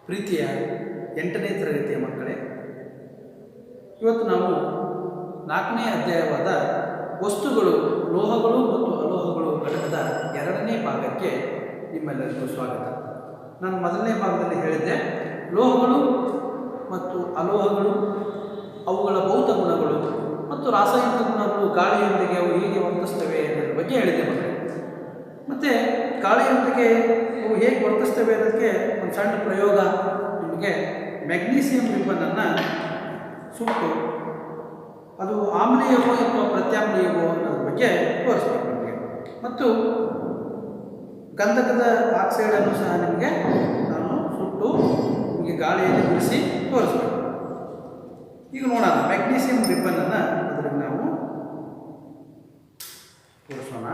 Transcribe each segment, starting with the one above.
ಪ್ರೀತಿಯ 8ನೇ ತರಗತಿಯ ಮಕ್ಕಳೇ, ಇವತ್ತು ನಾವು 4ನೇ ಅಧ್ಯಾಯವಾದ ವಸ್ತುಗಳು, ಲೋಹಗಳು ಮತ್ತು ಅಲೋಹಗಳು ಘಟಕದ 2ನೇ ಭಾಗಕ್ಕೆ ನಿಮ್ಮೆಲ್ಲರಿಗೂ ಸ್ವಾಗತ. ನಾನು ಮೊದಲನೇ ಭಾಗದಲ್ಲಿ ಹೇಳಿದ್ದೆ ಲೋಹಗಳು ಮತ್ತು ಅಲೋಹಗಳು, ಅವುಗಳ ಭೌತ ಗುಣಗಳು ಮತ್ತು ರಾಸಾಯನಿಕ ಗುಣಗಳು, ಗಾಳಿಯೊಂದಿಗೆ ಅವು ಹೇಗೆ ವರ್ತಿಸ್ತವೆ ಅನ್ನೋದ್ರ ಬಗ್ಗೆ ಹೇಳಿದ್ದೆ ಮಕ್ಕಳೇ. ಮತ್ತು ಗಾಳಿಯೊಂದಿಗೆ ಅವು ಹೇಗೆ ವರ್ತಿಸ್ತವೆ ಅನ್ನೋದಕ್ಕೆ ಒಂದು ಸಣ್ಣ ಪ್ರಯೋಗ ನಿಮಗೆ ಮ್ಯಾಗ್ನೀಸಿಯಂ ರಿಬ್ಬನನ್ನು ಸುಟ್ಟು ಅದು ಆಮ್ಲೀಯವೋ ಅಥವಾ ಪ್ರತ್ಯಾಮ್ಲೀಯವೋ ಅನ್ನೋದ್ರ ಬಗ್ಗೆ ತೋರಿಸ್ಬೇಕು ನಿಮಗೆ. ಮತ್ತು ಗಂಧಕದ ಆಕ್ಸೈಡನ್ನು ಸಹ ನಿಮಗೆ ನಾನು ಸುಟ್ಟು ನಿಮಗೆ ಗಾಳಿಯಲ್ಲಿ ಬಿಡಿಸಿ ತೋರಿಸ್ಬೇಕು. ಈಗ ನೋಡೋಣ, ಮ್ಯಾಗ್ನೀಸಿಯಂ ರಿಬ್ಬನನ್ನು ಅದರಲ್ಲಿ ನಾವು ತೋರಿಸೋಣ.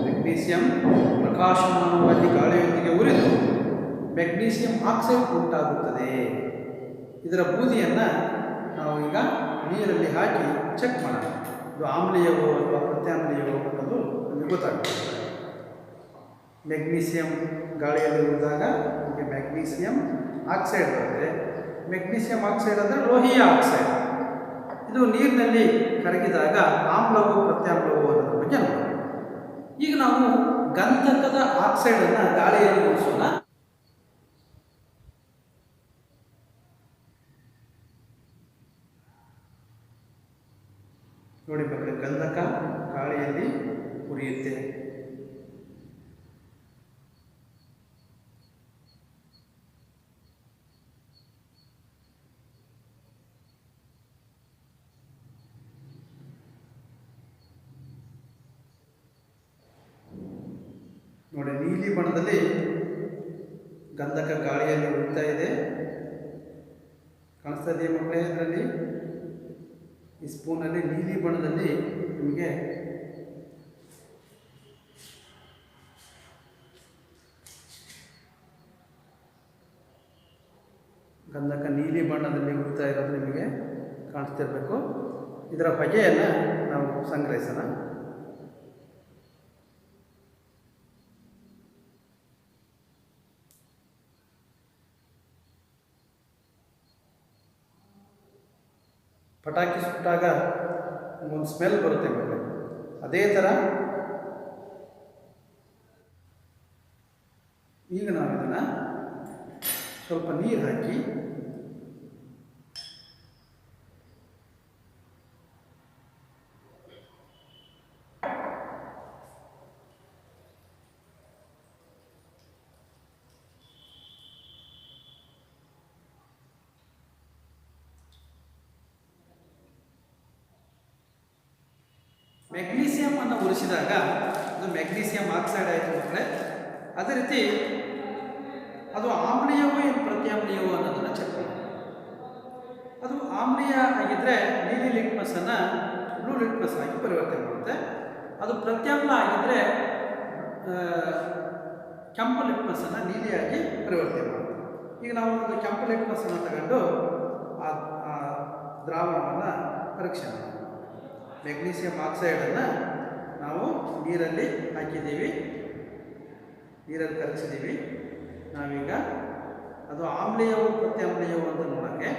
ಮ್ಯಾಗ್ನೀಸಿಯಂ ಪ್ರಕಾಶಮಾನವಾಗಿ ಗಾಳಿಯೊಂದಿಗೆ ಉರಿದು ಮ್ಯಾಗ್ನೀಸಿಯಂ ಆಕ್ಸೈಡ್ ಉಂಟಾಗುತ್ತದೆ. ಇದರ ಬೂದಿಯನ್ನು ನಾವು ಈಗ ನೀರಲ್ಲಿ ಹಾಕಿ ಚೆಕ್ ಮಾಡೋಣ. ಇದು ಆಮ್ಲೀಯವೋ ಅಥವಾ ಪ್ರತ್ಯಾಮ್ಲೀಯವೋ ಅನ್ನೋದು ನಮಗೆ ಗೊತ್ತಾಗ್ತದೆ. ಮ್ಯಾಗ್ನೀಸಿಯಂ ಗಾಳಿಯಲ್ಲಿ ಉರಿದಾಗ ನಮಗೆ ಮ್ಯಾಗ್ನೀಸಿಯಂ ಆಕ್ಸೈಡ್ ಬರುತ್ತೆ. ಮ್ಯಾಗ್ನೀಸಿಯಂ ಆಕ್ಸೈಡ್ ಅಂದರೆ ಲೋಹೀಯ ಆಕ್ಸೈಡ್. ಇದು ನೀರಿನಲ್ಲಿ ಕರಗಿದಾಗ ಆಮ್ಲವೋ ಪ್ರತ್ಯಾಮ್ಲವೋ ಅನ್ನೋದ್ರ ಬಗ್ಗೆ ನೋಡೋಣ. ಈಗ ನಾವು ಗಂಧಕದ ಆಕ್ಸೈಡನ್ನು ಗಾಳಿಯಲ್ಲಿ ಉರಿಸೋಣ. ನೋಡಿ ಮಕ್ಕಳೇ, ಗಂಧಕ ಗಾಳಿಯಲ್ಲಿ ಉರಿಯುತ್ತೆ. ನೋಡಿ, ನೀಲಿ ಬಣ್ಣದಲ್ಲಿ ಗಂಧಕ ಗಾಳಿಯಲ್ಲಿ ಉರಿತಾ ಇದೆ. ಕಾಣಿಸ್ತಾ ಇದೆಯಾ ಮಕ್ಕಳೇ? ಅದರಲ್ಲಿ ಈ ಸ್ಪೂನಲ್ಲಿ ನೀಲಿ ಬಣ್ಣದಲ್ಲಿ ನಿಮಗೆ ಗಂಧಕ ನೀಲಿ ಬಣ್ಣದಲ್ಲಿ ಉರಿತಾ ಇರೋದು ನಿಮಗೆ ಕಾಣಿಸ್ತಿರ್ಬೇಕು. ಇದರ ಹೊಗೆಯನ್ನು ನಾವು ಸಂಗ್ರಹಿಸೋಣ. ಪಟಾಕಿ ಸುಟ್ಟಾಗ ಒಂದು ಸ್ಮೆಲ್ ಬರುತ್ತೆ ಮಕ್ಕಳೇ, ಅದೇ ಥರ ಈಗ ನಾವು ಇದನ್ನು ಸ್ವಲ್ಪ ನೀರು ಹಾಕಿ ಮ್ಯಾಗ್ನೀಸಿಯಂ ಅನ್ನು ಉರಿಸಿದಾಗ ಅದು ಮ್ಯಾಗ್ನೀಸಿಯಂ ಆಕ್ಸೈಡ್ ಆಯಿತು ಮಕ್ಕಳೇ. ಅದೇ ರೀತಿ ಅದು ಆಮ್ಲೀಯವೋ ಏನು ಪ್ರತ್ಯಾಮ್ಲೀಯವೋ ಅನ್ನೋದನ್ನು ಚೆಕ್ ಮಾಡಿ. ಅದು ಆಮ್ಲೀಯ ಆಗಿದ್ದರೆ ನೀಲಿ ಲಿಟ್ಮಸನ್ನು ಬ್ಲೂ ಲಿಟ್ಮಸ್ ಆಗಿ ಪರಿವರ್ತನೆ ಮಾಡುತ್ತೆ. ಅದು ಪ್ರತ್ಯಾಮ್ಲ ಆಗಿದ್ದರೆ ಕೆಂಪು ಲಿಟ್ಮಸನ್ನು ನೀಲಿಯಾಗಿ ಪರಿವರ್ತನೆ ಮಾಡುತ್ತೆ. ಈಗ ನಾವು ಒಂದು ಕೆಂಪು ಲಿಟ್ಮಸನ್ನು ತಗೊಂಡು ಆ ದ್ರಾವಣವನ್ನು ಪರೀಕ್ಷೆ ಮಾಡೋಣ. ಮ್ಯಾಗ್ನೀಸಿಯಂ ಆಕ್ಸೈಡನ್ನು ನಾವು ನೀರಲ್ಲಿ ಹಾಕಿದ್ದೀವಿ, ನೀರಲ್ಲಿ ಕರಗಿಸಿದ್ದೀವಿ. ನಾವೀಗ ಅದು ಆಮ್ಲೀಯವೋ ಪ್ರತ್ಯಾಮ್ಲೀಯವೋ ಅಂತ ನೋಡೋಕ್ಕೆ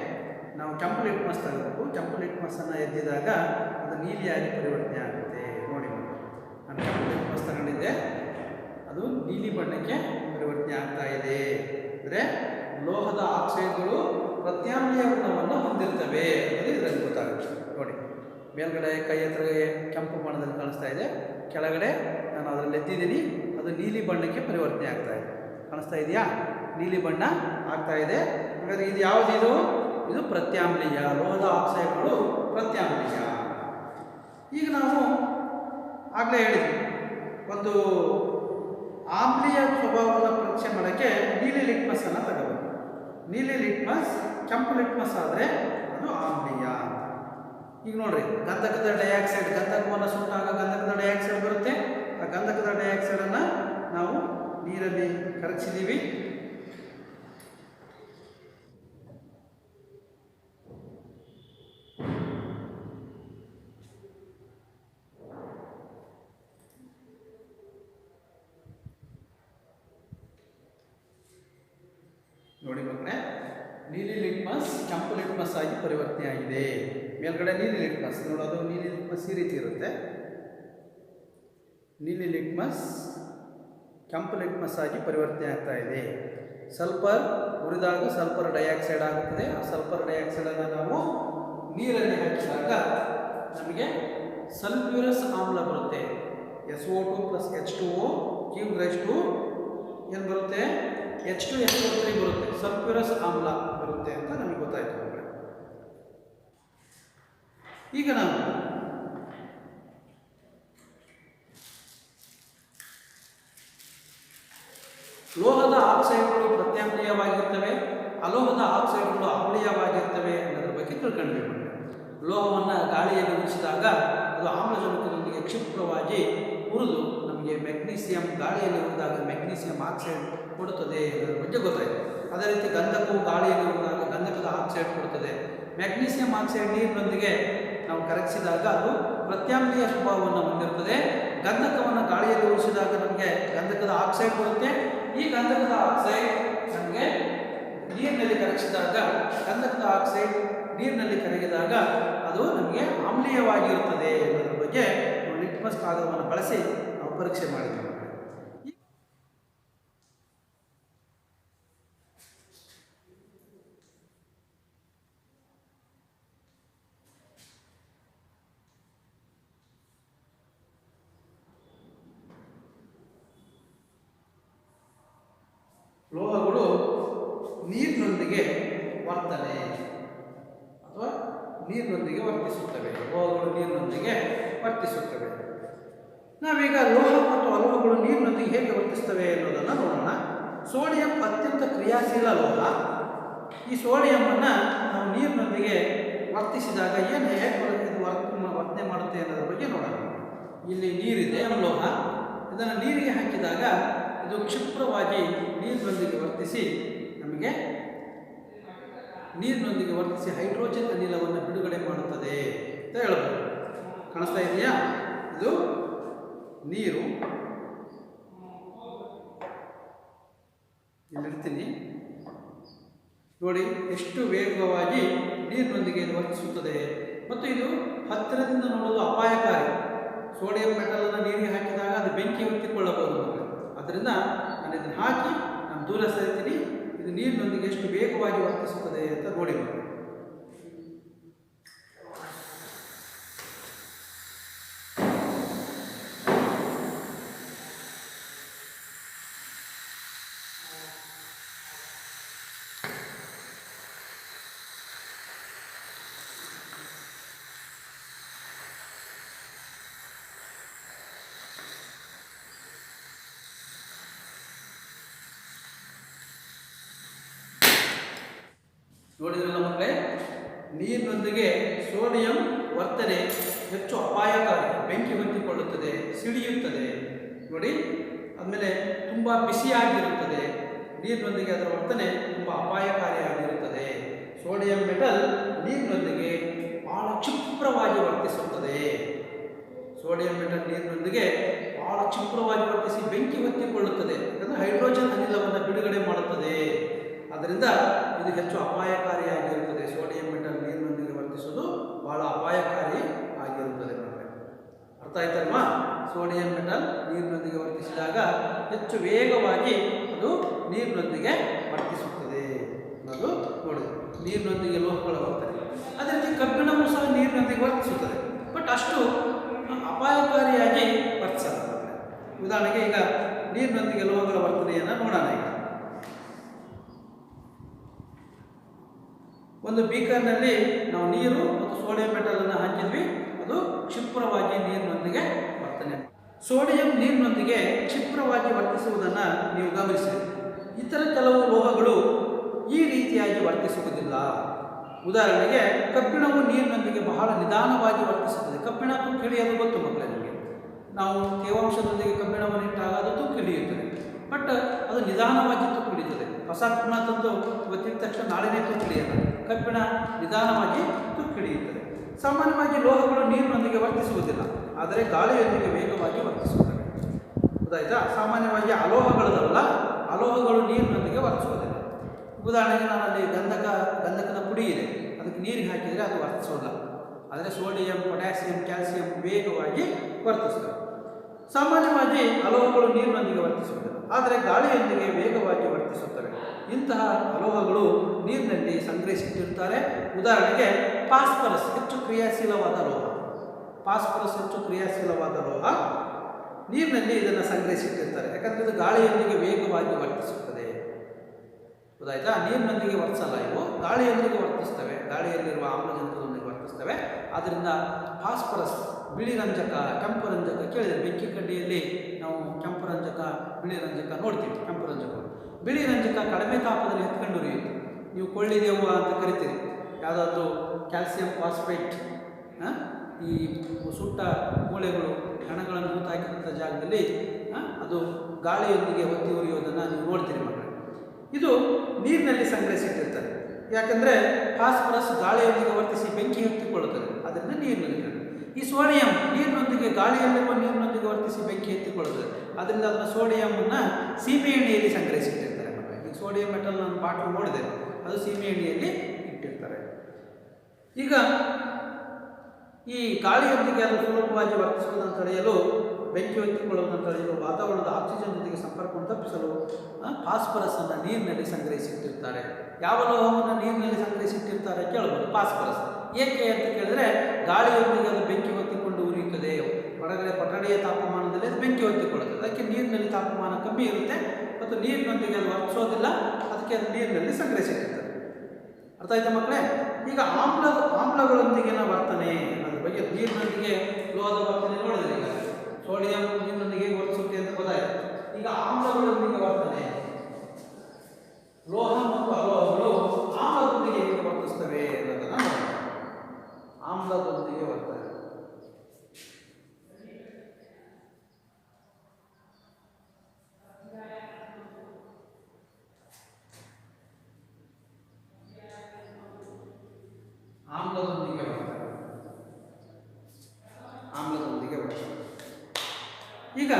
ನಾವು ಕೆಂಪು ಲಿಟ್ಮಸ್ ತಗೋಬೇಕು. ಕೆಂಪು ಲಿಟ್ಮಸನ್ನು ಎದ್ದಿದಾಗ ಅದು ನೀಲಿಯಾಗಿ ಪರಿವರ್ತನೆ ಆಗುತ್ತೆ. ನೋಡಿ, ನಾನು ಕೆಂಪು ಲಿಟ್ಮಸ್ ತಗೊಂಡಿದ್ದೆ, ಅದು ನೀಲಿ ಬಣ್ಣಕ್ಕೆ ಪರಿವರ್ತನೆ ಆಗ್ತಾ ಇದೆ. ಅಂದರೆ ಲೋಹದ ಆಕ್ಸೈಡ್ಗಳು ಪ್ರತ್ಯಾಮ್ಲೀಯ ಗುಣವನ್ನು ಹೊಂದಿರ್ತವೆ ಅನ್ನೋದು ಇದರಲ್ಲಿ ಗೊತ್ತಾಗುತ್ತೆ. ನೋಡಿ, ಮೇಲ್ಗಡೆ ಕೈ ಹತ್ರ ಕೆಂಪು ಬಣ್ಣದಲ್ಲಿ ಕಾಣಿಸ್ತಾ ಇದೆ, ಕೆಳಗಡೆ ನಾನು ಅದರಲ್ಲಿ ಎತ್ತಿದ್ದೀನಿ, ಅದು ನೀಲಿ ಬಣ್ಣಕ್ಕೆ ಪರಿವರ್ತನೆ ಆಗ್ತಾ ಇದೆ. ಕಾಣಿಸ್ತಾ ಇದೆಯಾ? ನೀಲಿ ಬಣ್ಣ ಆಗ್ತಾ ಇದೆ. ಹಾಗಾದರೆ ಇದು ಯಾವುದಿದು? ಇದು ಪ್ರತ್ಯಾಮ್ಲೀಯ. ಲೋಹದ ಆಕ್ಸೈಡ್ಗಳು ಪ್ರತ್ಯಾಮ್ಲೀಯ. ಈಗ ನಾವು ಆಗಲೇ ಹೇಳಿದ್ವಿ, ಒಂದು ಆಮ್ಲೀಯ ಸ್ವಭಾವದ ಪರೀಕ್ಷೆ ಮಾಡೋಕ್ಕೆ ನೀಲಿ ಲಿಟ್ಮಸನ್ನು ತಗೋಬೇಕು. ನೀಲಿ ಲಿಟ್ಮಸ್ ಕೆಂಪು ಲಿಟ್ಮಸ್ ಆದರೆ ಅದು ಆಮ್ಲೀಯ. ಈಗ ನೋಡ್ರಿ, ಗಂಧಕದ ಡೈಆಕ್ಸೈಡ್, ಗಂಧಕವನ್ನು ಸುಟ್ಟಾಗ ಗಂಧಕದ ಡೈಆಕ್ಸೈಡ್ ಬರುತ್ತೆ. ಗಂಧಕದ ಡೈಆಕ್ಸೈಡನ್ನು ನಾವು ನೀರಲ್ಲಿ ಕರಗಿಸಿದ್ದೀವಿ. ನೋಡಿ ಮಕ್ಕಳೇ, ನೀಲಿ ಲಿಟ್ಮಸ್ ಕೆಂಪು ಲಿಟ್ಮಸ್ ಆಗಿ ಪರಿವರ್ತನೆ ಆಗಿದೆ. ಮೇಲ್ಗಡೆ ನೀಲಿ ಲಿಟ್ಮಸ್ ನೋಡೋದು, ನೀಲಿ ಲಿಟ್ಮಸ್ ಈ ರೀತಿ ಇರುತ್ತೆ. ನೀಲಿ ಲಿಟ್ಮಸ್ ಕೆಂಪು ಲಿಟ್ಮಸ್ ಆಗಿ ಪರಿವರ್ತನೆ ಆಗ್ತಾ ಇದೆ. ಸಲ್ಫರ್ ಉರಿದಾಗ ಸಲ್ಫರ್ ಡೈಆಕ್ಸೈಡ್ ಆಗುತ್ತದೆ. ಆ ಸಲ್ಫರ್ ಡೈಆಕ್ಸೈಡನ್ನು ನಾವು ನೀರಲ್ಲಿ ಹಾಕಿದಾಗ ನಮಗೆ ಸಲ್ಫ್ಯೂರಸ್ ಆಮ್ಲ ಬರುತ್ತೆ. SO2 + H2O give rise to ಏನು ಬರುತ್ತೆ, H2SO3 ಬರುತ್ತೆ. ಸಲ್ಫ್ಯೂರಸ್ ಆಮ್ಲ ಬರುತ್ತೆ ಅಂತ ನಮಗೆ ಗೊತ್ತಾಯ್ತು. ಈಗ ನಾವು ಲೋಹದ ಆಕ್ಸೈಡ್ಗಳು ಪ್ರತ್ಯಾಮ್ಲೀಯವಾಗಿರ್ತವೆ, ಅಲೋಹದ ಆಕ್ಸೈಡ್ಗಳು ಆಮ್ಲೀಯವಾಗಿರ್ತವೆ ಅನ್ನೋದ್ರ ಬಗ್ಗೆ ತಿಳ್ಕೊಂಡ್ವಿ. ಲೋಹವನ್ನು ಗಾಳಿಯಲ್ಲಿ ಉರಿಸಿದಾಗ ಅದು ಆಮ್ಲಜನಕದೊಂದಿಗೆ ಕ್ಷಿಪ್ರವಾಗಿ ಉರಿದು ನಮಗೆ ಮೆಗ್ನೀಸಿಯಂ, ಗಾಳಿಯಲ್ಲಿ ಉರಿದಾಗ ಮೆಗ್ನೀಸಿಯಂ ಆಕ್ಸೈಡ್ ಕೊಡುತ್ತದೆ ಅನ್ನೋದ್ರ ಬಗ್ಗೆ ಗೊತ್ತಾಯಿತು. ಅದೇ ರೀತಿ ಗಂಧಕವು ಗಾಳಿಯಲ್ಲಿ ಉರಿದಾಗ ಗಂಧಕದ ಆಕ್ಸೈಡ್ ಕೊಡುತ್ತದೆ. ಮೆಗ್ನೀಸಿಯಂ ಆಕ್ಸೈಡ್ ನೀರಿನೊಂದಿಗೆ ನಾವು ಕರಗಿಸಿದಾಗ ಅದು ಪ್ರತ್ಯಾಮ್ಲೀಯ ಸ್ವಭಾವವನ್ನು ಹೊಂದಿರುತ್ತದೆ. ಗಂಧಕವನ್ನು ಗಾಳಿಯಲ್ಲಿ ಉರಿಸಿದಾಗ ನಮಗೆ ಗಂಧಕದ ಆಕ್ಸೈಡ್ ಬರುತ್ತೆ. ಈ ಗಂಧಕದ ಆಕ್ಸೈಡ್ ನಮಗೆ ನೀರಿನಲ್ಲಿ ಕರಗಿಸಿದಾಗ, ಗಂಧಕದ ಆಕ್ಸೈಡ್ ನೀರಿನಲ್ಲಿ ಕರಗಿದಾಗ ಅದು ನಮಗೆ ಆಮ್ಲೀಯವಾಗಿರುತ್ತದೆ ಅನ್ನೋದ್ರ ಬಗ್ಗೆ ಲಿಟ್ಮಸ್ ಕಾಗದವನ್ನು ಬಳಸಿ ನಾವು ಪರೀಕ್ಷೆ ಮಾಡಿದ್ದೇವೆ. ಲೋಹಗಳು ನೀರಿನೊಂದಿಗೆ ವರ್ತನೆ ಅಥವಾ ನೀರಿನೊಂದಿಗೆ ವರ್ತಿಸುತ್ತವೆ. ಲೋಹಗಳು ನೀರಿನೊಂದಿಗೆ ವರ್ತಿಸುತ್ತವೆ. ನಾವೀಗ ಲೋಹ ಮತ್ತು ಅಲೋಹಗಳು ನೀರಿನೊಂದಿಗೆ ಹೇಗೆ ವರ್ತಿಸ್ತವೆ ಅನ್ನೋದನ್ನು ನೋಡೋಣ. ಸೋಡಿಯಂ ಅತ್ಯಂತ ಕ್ರಿಯಾಶೀಲ ಲೋಹ. ಈ ಸೋಡಿಯಂನ್ನು ನಾವು ನೀರಿನೊಂದಿಗೆ ವರ್ತಿಸಿದಾಗ ಏನು ಹೇಗೆ ಇದು ವರ್ತನೆ ಮಾಡುತ್ತೆ ಅನ್ನೋದ್ರ ಬಗ್ಗೆ ನೋಡೋಣ. ಇಲ್ಲಿ ನೀರಿದೆ, ಲೋಹ. ಇದನ್ನು ನೀರಿಗೆ ಹಾಕಿದಾಗ ಇದು ಕ್ಷಿಪ್ರವಾಗಿ ನೀರಿನೊಂದಿಗೆ ವರ್ತಿಸಿ ನಮಗೆ ನೀರಿನೊಂದಿಗೆ ವರ್ತಿಸಿ ಹೈಡ್ರೋಜನ್ ಅನಿಲವನ್ನು ಬಿಡುಗಡೆ ಮಾಡುತ್ತದೆ ಅಂತ ಹೇಳ್ಬೋದು. ಕಾಣಿಸ್ತಾ ಇದೆಯಾ? ಇದು ನೀರು, ಇಲ್ಲಿರ್ತೀನಿ ನೋಡಿ ಎಷ್ಟು ವೇಗವಾಗಿ ನೀರಿನೊಂದಿಗೆ ಇದು ವರ್ತಿಸುತ್ತದೆ. ಮತ್ತು ಇದು ಹತ್ತಿರದಿಂದ ನೋಡಲು ಅಪಾಯಕಾರಿ. ಸೋಡಿಯಂ ಮೆಟಲನ್ನು ನೀರಿಗೆ ಹಾಕಿದಾಗ ಅದು ಬೆಂಕಿ ಹೊತ್ತಿಕೊಳ್ಳಬಹುದು. ಆದ್ದರಿಂದ ನಾನು ಇದನ್ನು ಹಾಕಿ ನಾನು ದೂರ ಸರಿತೀನಿ. ಇದು ನೀರಿನೊಂದಿಗೆ ಎಷ್ಟು ವೇಗವಾಗಿ ವರ್ತಿಸುತ್ತದೆ ಅಂತ ನೋಡಿ. ನೋಡಿದ್ರಲ್ಲ ಮಕ್ಕಳೇ, ನೀರಿನೊಂದಿಗೆ ಸೋಡಿಯಂ ವರ್ತನೆ ಹೆಚ್ಚು ಅಪಾಯಕಾರಿ, ಬೆಂಕಿ ಹೊತ್ತಿಕೊಳ್ಳುತ್ತದೆ, ಸಿಡಿಯುತ್ತದೆ. ನೋಡಿ, ಆದಮೇಲೆ ತುಂಬ ಬಿಸಿಯಾಗಿರುತ್ತದೆ. ನೀರಿನೊಂದಿಗೆ ಅದರ ವರ್ತನೆ ತುಂಬ ಅಪಾಯಕಾರಿಯಾಗಿರುತ್ತದೆ. ಸೋಡಿಯಂ ಮೆಟಲ್ ನೀರಿನೊಂದಿಗೆ ಬಹಳ ಕ್ಷಿಪ್ರವಾಗಿ ವರ್ತಿಸುತ್ತದೆ. ಸೋಡಿಯಂ ಮೆಟಲ್ ನೀರಿನೊಂದಿಗೆ ಬಹಳ ಕ್ಷಿಪ್ರವಾಗಿ ವರ್ತಿಸಿ ಬೆಂಕಿ ಹೊತ್ತಿಕೊಳ್ಳುತ್ತದೆ. ಯಾಕಂದರೆ ಹೈಡ್ರೋಜನ್ ಅನಿಲವನ್ನು ಬಿಡುಗಡೆ ಮಾಡುತ್ತದೆ. ಆದ್ದರಿಂದ ಇದು ಹೆಚ್ಚು ಅಪಾಯಕಾರಿಯಾಗಿರುತ್ತದೆ. ಸೋಡಿಯಂ ಮೆಟಲ್ ನೀರಿನೊಂದಿಗೆ ವರ್ತಿಸುವುದು ಬಹಳ ಅಪಾಯಕಾರಿ ಆಗಿರುತ್ತದೆ. ಅರ್ಥ ಆಯ್ತಲ್ವಾ? ಸೋಡಿಯಂ ಮೆಟಲ್ ನೀರಿನೊಂದಿಗೆ ವರ್ತಿಸಿದಾಗ ಹೆಚ್ಚು ವೇಗವಾಗಿ ಅದು ನೀರಿನೊಂದಿಗೆ ವರ್ತಿಸುತ್ತದೆ ಅನ್ನೋದು ನೋಡಿ. ನೀರಿನೊಂದಿಗೆ ಲೋಹಗಳ ವರ್ತನೆ. ಅದೇ ರೀತಿ ಕಬ್ಬಿಣವೂ ಸಹ ನೀರಿನೊಂದಿಗೆ ವರ್ತಿಸುತ್ತದೆ, ಬಟ್ ಅಷ್ಟು ಅಪಾಯಕಾರಿಯಾಗಿ ವರ್ತಿಸಲ್ಲ. ಉದಾಹರಣೆಗೆ ಈಗ ನೀರಿನೊಂದಿಗೆ ಲೋಹಗಳ ವರ್ತನೆಯನ್ನು ನೋಡೋಣ. ಈಗ ಒಂದು ಬೀಕರ್ನಲ್ಲಿ ನಾವು ನೀರು ಮತ್ತು ಸೋಡಿಯಂ ಮೆಟಲನ್ನು ಹಾಕಿದ್ವಿ. ಅದು ಕ್ಷಿಪ್ರವಾಗಿ ನೀರಿನೊಂದಿಗೆ ವರ್ತನೆ. ಸೋಡಿಯಂ ನೀರಿನೊಂದಿಗೆ ಕ್ಷಿಪ್ರವಾಗಿ ವರ್ತಿಸುವುದನ್ನು ನೀವು ಗಮನಿಸಿರಿ. ಇತರ ಕೆಲವು ಲೋಹಗಳು ಈ ರೀತಿಯಾಗಿ ವರ್ತಿಸುವುದಿಲ್ಲ. ಉದಾಹರಣೆಗೆ ಕಬ್ಬಿಣವು ನೀರಿನೊಂದಿಗೆ ಬಹಳ ನಿಧಾನವಾಗಿ ವರ್ತಿಸುತ್ತದೆ. ಕಬ್ಬಿಣ ತುಕ್ಕು ಹಿಡಿಯೋದು ಗೊತ್ತು ಮಕ್ಕಳೇ ನಿಮಗೆ. ನಾವು ತೇವಾಂಶದೊಂದಿಗೆ ಕಬ್ಬಿಣವನ್ನು ಇಟ್ಟಾಗ ಅದು ತುಕ್ಕು ಹಿಡಿಯುತ್ತದೆ. ಬಟ್ ಅದು ನಿಧಾನವಾಗಿ ತುಕ್ಕು ಹಿಡಿಯುತ್ತದೆ. ಹೊಸ ಕಬ್ಬಿಣ ತಂದು ಇವತ್ತಿನ ತಕ್ಷಣ ನಾಳೆನೇ ತುಕ್ಕು ಹಿಡಿಯಲ್ಲ. ಕಬ್ಬಿಣ ನಿಧಾನವಾಗಿ ತುಕ್ಕು ಹಿಡಿಯುತ್ತದೆ. ಸಾಮಾನ್ಯವಾಗಿ ಲೋಹಗಳು ನೀರಿನೊಂದಿಗೆ ವರ್ತಿಸುವುದಿಲ್ಲ, ಆದರೆ ಗಾಳಿಯೊಂದಿಗೆ ವೇಗವಾಗಿ ವರ್ತಿಸುತ್ತವೆ. ಗೊತ್ತಾಯ್ತಾ? ಸಾಮಾನ್ಯವಾಗಿ ಅಲೋಹಗಳಲ್ಲ, ಅಲೋಹಗಳು ನೀರಿನೊಂದಿಗೆ ವರ್ತಿಸುವುದಿಲ್ಲ. ಉದಾಹರಣೆಗೆ ನಾನಲ್ಲಿ ಗಂಧಕದ ಪುಡಿ ಇದೆ, ಅದಕ್ಕೆ ನೀರಿಗೆ ಹಾಕಿದರೆ ಅದು ವರ್ತಿಸೋಲ್ಲ. ಆದರೆ ಸೋಡಿಯಂ, ಪೊಟ್ಯಾಸಿಯಂ, ಕ್ಯಾಲ್ಸಿಯಂ ವೇಗವಾಗಿ ವರ್ತಿಸ್ತವೆ. ಸಾಮಾನ್ಯವಾಗಿ ಅಲೋಹಗಳು ನೀರಿನೊಂದಿಗೆ ವರ್ತಿಸುವುದಿಲ್ಲ, ಆದರೆ ಗಾಳಿಯೊಂದಿಗೆ ವೇಗವಾಗಿ ವರ್ತಿಸುತ್ತವೆ. ಇಂತಹ ಅಲೋಹಗಳು ನೀರಿನಲ್ಲಿ ಸಂಗ್ರಹಿಸಿಟ್ಟಿರುತ್ತಾರೆ. ಉದಾಹರಣೆಗೆ ಫಾಸ್ಫರಸ್ ಹೆಚ್ಚು ಕ್ರಿಯಾಶೀಲವಾದ ಲೋಹ. ಫಾಸ್ಫರಸ್ ಹೆಚ್ಚು ಕ್ರಿಯಾಶೀಲವಾದ ಲೋಹ, ನೀರಿನಲ್ಲಿ ಇದನ್ನು ಸಂಗ್ರಹಿಸಿಟ್ಟಿರ್ತಾರೆ. ಯಾಕಂದರೆ ಇದು ಗಾಳಿಯೊಂದಿಗೆ ವೇಗವಾಗಿ ವರ್ತಿಸುತ್ತದೆ. ಗೊತ್ತಾಯ್ತಾ? ನೀರಿನೊಂದಿಗೆ ವರ್ತಿಸಲ್ಲ, ಇವು ಗಾಳಿಯೊಂದಿಗೆ ವರ್ತಿಸ್ತವೆ. ಗಾಳಿಯಲ್ಲಿರುವ ಆಮ್ಲಜನಕದೊಂದಿಗೆ ವರ್ತಿಸ್ತವೆ. ಆದ್ದರಿಂದ ಫಾಸ್ಫರಸ್ ಬಿಳಿ ರಂಜಕ, ಕೆಂಪು ರಂಜಕ ಕೇಳಿದರೆ ಬೆಂಕಿ ಕಡ್ಡಿಯಲ್ಲಿ ನಾವು ಕೆಂಪು ರಂಜಕ, ಬಿಳಿ ರಂಜಕ ನೋಡ್ತೀವಿ. ಕೆಂಪು ರಂಜಕಗಳು, ಬಿಳಿ ರಂಜಕ ಕಡಿಮೆ ತಾಪದಲ್ಲಿ ಎತ್ಕೊಂಡು ಉರಿಯುತ್ತೆ. ನೀವು ಕೊಳ್ಳಿದೆವ್ವ ಅಂತ ಕರಿತೀರಿ. ಯಾವುದಾದ್ರೂ ಕ್ಯಾಲ್ಸಿಯಂ ಫಾಸ್ಫೇಟ್ ಈ ಸುಟ್ಟ ಮೂಳೆಗಳು ಕಣಗಳನ್ನು ಹೂತಾಕಿದಂಥ ಜಾಗದಲ್ಲಿ ಅದು ಗಾಳಿಯೊಂದಿಗೆ ಹೊತ್ತಿ ಉರಿಯೋದನ್ನು ನೀವು ನೋಡ್ತೀರಿ ಮಕ್ಕಳು. ಇದು ನೀರಿನಲ್ಲಿ ಸಂಗ್ರಹಿಸಿಟ್ಟಿರ್ತಾರೆ. ಯಾಕಂದರೆ ಫಾಸ್ಫರಸ್ ಗಾಳಿಯೊಂದಿಗೆ ವರ್ತಿಸಿ ಬೆಂಕಿ ಹತ್ತಿಕೊಳ್ಳುತ್ತದೆ, ಅದರಿಂದ ನೀರಿನಲ್ಲಿ. ಈ ಸೋಡಿಯಂ ನೀರಿನೊಂದಿಗೆ, ಗಾಳಿಯಲ್ಲಿರುವ ನೀರಿನೊಂದಿಗೆ ವರ್ತಿಸಿ ಬೆಂಕಿ ಎತ್ತಿಕೊಳ್ಳುತ್ತದೆ, ಅದರಿಂದ ಅದನ್ನು ಸೋಡಿಯಮನ್ನು ಸೀಮೆ ಎಣ್ಣೆಯಲ್ಲಿ ಸಂಗ್ರಹಿಸಿಟ್ಟಿರ್ತಾರೆ. ಈಗ ಸೋಡಿಯಂ ಮೆಟಲ್ ನಾನು ಬಾಟ್ಲು ನೋಡಿದೆ, ಅದು ಸೀಮೆ ಎಣ್ಣೆಯಲ್ಲಿ ಇಟ್ಟಿರ್ತಾರೆ. ಈಗ ಈ ಗಾಳಿಯೊಂದಿಗೆ ಅದು ಸುಲಭವಾಗಿ ವರ್ತಿಸುವುದನ್ನು ತಡೆಯಲು, ಬೆಂಕಿ ಹೊತ್ತಿಕೊಳ್ಳುವುದನ್ನು ತಡೆಯಲು, ವಾತಾವರಣದ ಆಕ್ಸಿಜನ್ ಜೊತೆಗೆ ಸಂಪರ್ಕವನ್ನು ತಪ್ಪಿಸಲು ಫಾಸ್ಫರಸನ್ನು ನೀರಿನಲ್ಲಿ ಸಂಗ್ರಹಿಸಿಟ್ಟಿರ್ತಾರೆ. ಯಾವ ಲೋಹವನ್ನು ನೀರಿನಲ್ಲಿ ಸಂಗ್ರಹಿಸಿಟ್ಟಿರ್ತಾರೆ ಕೇಳಬಹುದು? ಫಾಸ್ಫರಸ್. ಏಕೆ ಅಂತ ಕೇಳಿದ್ರೆ, ಗಾಳಿಯೊಂದಿಗೆ ಅದು ಬೆಂಕಿ ಹೊತ್ತಿಕೊಂಡು ಉರಿಯುತ್ತದೆ. ಹೊರಗಡೆ ಕೊಠಡಿಯ ತಾಪಮಾನದಲ್ಲಿ ಅದು ಬೆಂಕಿ ಹೊತ್ತಿಕೊಳ್ಳುತ್ತದೆ. ಅದಕ್ಕೆ ನೀರಿನಲ್ಲಿ ತಾಪಮಾನ ಕಮ್ಮಿ ಇರುತ್ತೆ ಮತ್ತು ನೀರಿನೊಂದಿಗೆ ಅದು ವರ್ತಿಸೋದಿಲ್ಲ, ಅದಕ್ಕೆ ಅದು ನೀರಿನಲ್ಲಿ ಸಂಗ್ರಹಿಸಿಟ್ಟಿರ್ತಾರೆ. ಅರ್ಥ ಆಯ್ತಾ ಮಕ್ಕಳೇ? ಈಗ ಆಮ್ಲಗಳೊಂದಿಗಿನ ವರ್ತನೆ ಅನ್ನೋದ್ರ ಬಗ್ಗೆ, ನೀರಿನೊಂದಿಗೆ ಲೋಹದ ವರ್ತನೆ ನೋಡಿದ್ರೆ, ಈಗ ಸೋಡಿಯಂ ನೀರಿನೊಂದಿಗೆ ವರ್ತಿಸುತ್ತೆ ಅಂತ ಗೊತ್ತಾಯಿತು. ಈಗ ಆಮ್ಲಗಳೊಂದಿಗೆ ವರ್ತನೆ, ಲೋಹ ಮತ್ತು ಅಲೋಹಗಳು ಆಮ್ಲದೊಂದಿಗೆ ಹೇಗೆ ವರ್ತಿಸ್ತವೆ ಅನ್ನೋದನ್ನು ನೋಡೋಣ. ಆಮ್ಲದೊಂದಿಗೆ ವರ್ತನೆ. ಆಮ್ಲದೊಂದಿಗೆ ವರ್ತನೆ. ಈಗ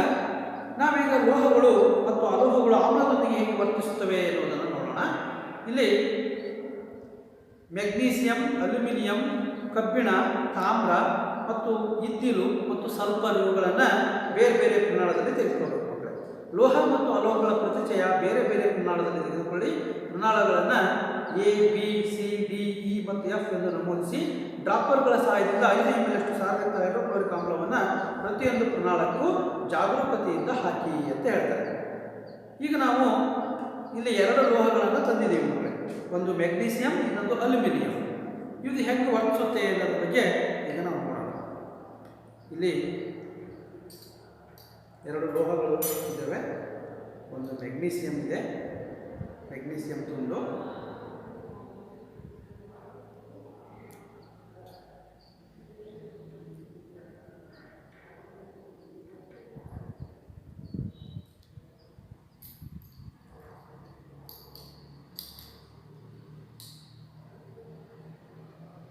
ನಾವೀಗ ಲೋಹಗಳು ಮತ್ತು ಅಲೋಹಗಳು ಆಮ್ಲದೊಂದಿಗೆ ಹೇಗೆ ವರ್ತಿಸುತ್ತವೆ ಎನ್ನುವುದನ್ನು ನೋಡೋಣ. ಇಲ್ಲಿ ಮೆಗ್ನೀಸಿಯಂ, ಅಲ್ಯೂಮಿನಿಯಂ, ಕಬ್ಬಿಣ, ತಾಮ್ರ ಮತ್ತು ಇದ್ದಿಲು ಮತ್ತು ಸಲ್ಫರ್ ಇವುಗಳನ್ನು ಬೇರೆ ಬೇರೆ ಪ್ರಮಾಣದಲ್ಲಿ ತೆಗೆದುಕೊಳ್ಳಬೇಕು. ಲೋಹ ಮತ್ತು ಅಲೋಹಗಳ ಪ್ರತಿಚಯ ಬೇರೆ ಬೇರೆ ಪ್ರಮಾಣದಲ್ಲಿ ತೆಗೆದುಕೊಳ್ಳಿ. ಪ್ರಮಾಣಗಳನ್ನು A, B, C, D, E ಮತ್ತು ಎಫ್ ಎಂದು ನಮೂದಿಸಿ ಡ್ರಾಪರ್ಗಳ ಸಹಾಯದಿಂದ 5 ml ಸಾರಯುಕ್ತ ಹೈಡ್ರೋಕ್ಲೋರಿಕ್ ಆಮ್ಲವನ್ನು ಪ್ರತಿಯೊಂದು ಪ್ರಮಾಣಕ್ಕೂ ಜಾಗರೂಕತೆಯಿಂದ ಹಾಕಿ ಅಂತ ಹೇಳ್ತಾರೆ. ಈಗ ನಾವು ಇಲ್ಲಿ 2 ಲೋಹಗಳನ್ನು ತಂದಿದ್ದೀವಿ ಮಕ್ಕಳೇ, ಒಂದು ಮೆಗ್ನೀಸಿಯಂ, ಇನ್ನೊಂದು ಅಲ್ಯೂಮಿನಿಯಂ. ಇದು ಹೆಂಗೆ ವರ್ತಿಸುತ್ತೆ ಅನ್ನೋದ್ರ ಬಗ್ಗೆ ಈಗ ನಾವು ನೋಡೋಣ. ಇಲ್ಲಿ 2 ಲೋಹಗಳು ಇದ್ದಾವೆ. ಒಂದು ಮೆಗ್ನೀಸಿಯಂ ಇದೆ, ಮೆಗ್ನೀಸಿಯಂ ತುಂಡು,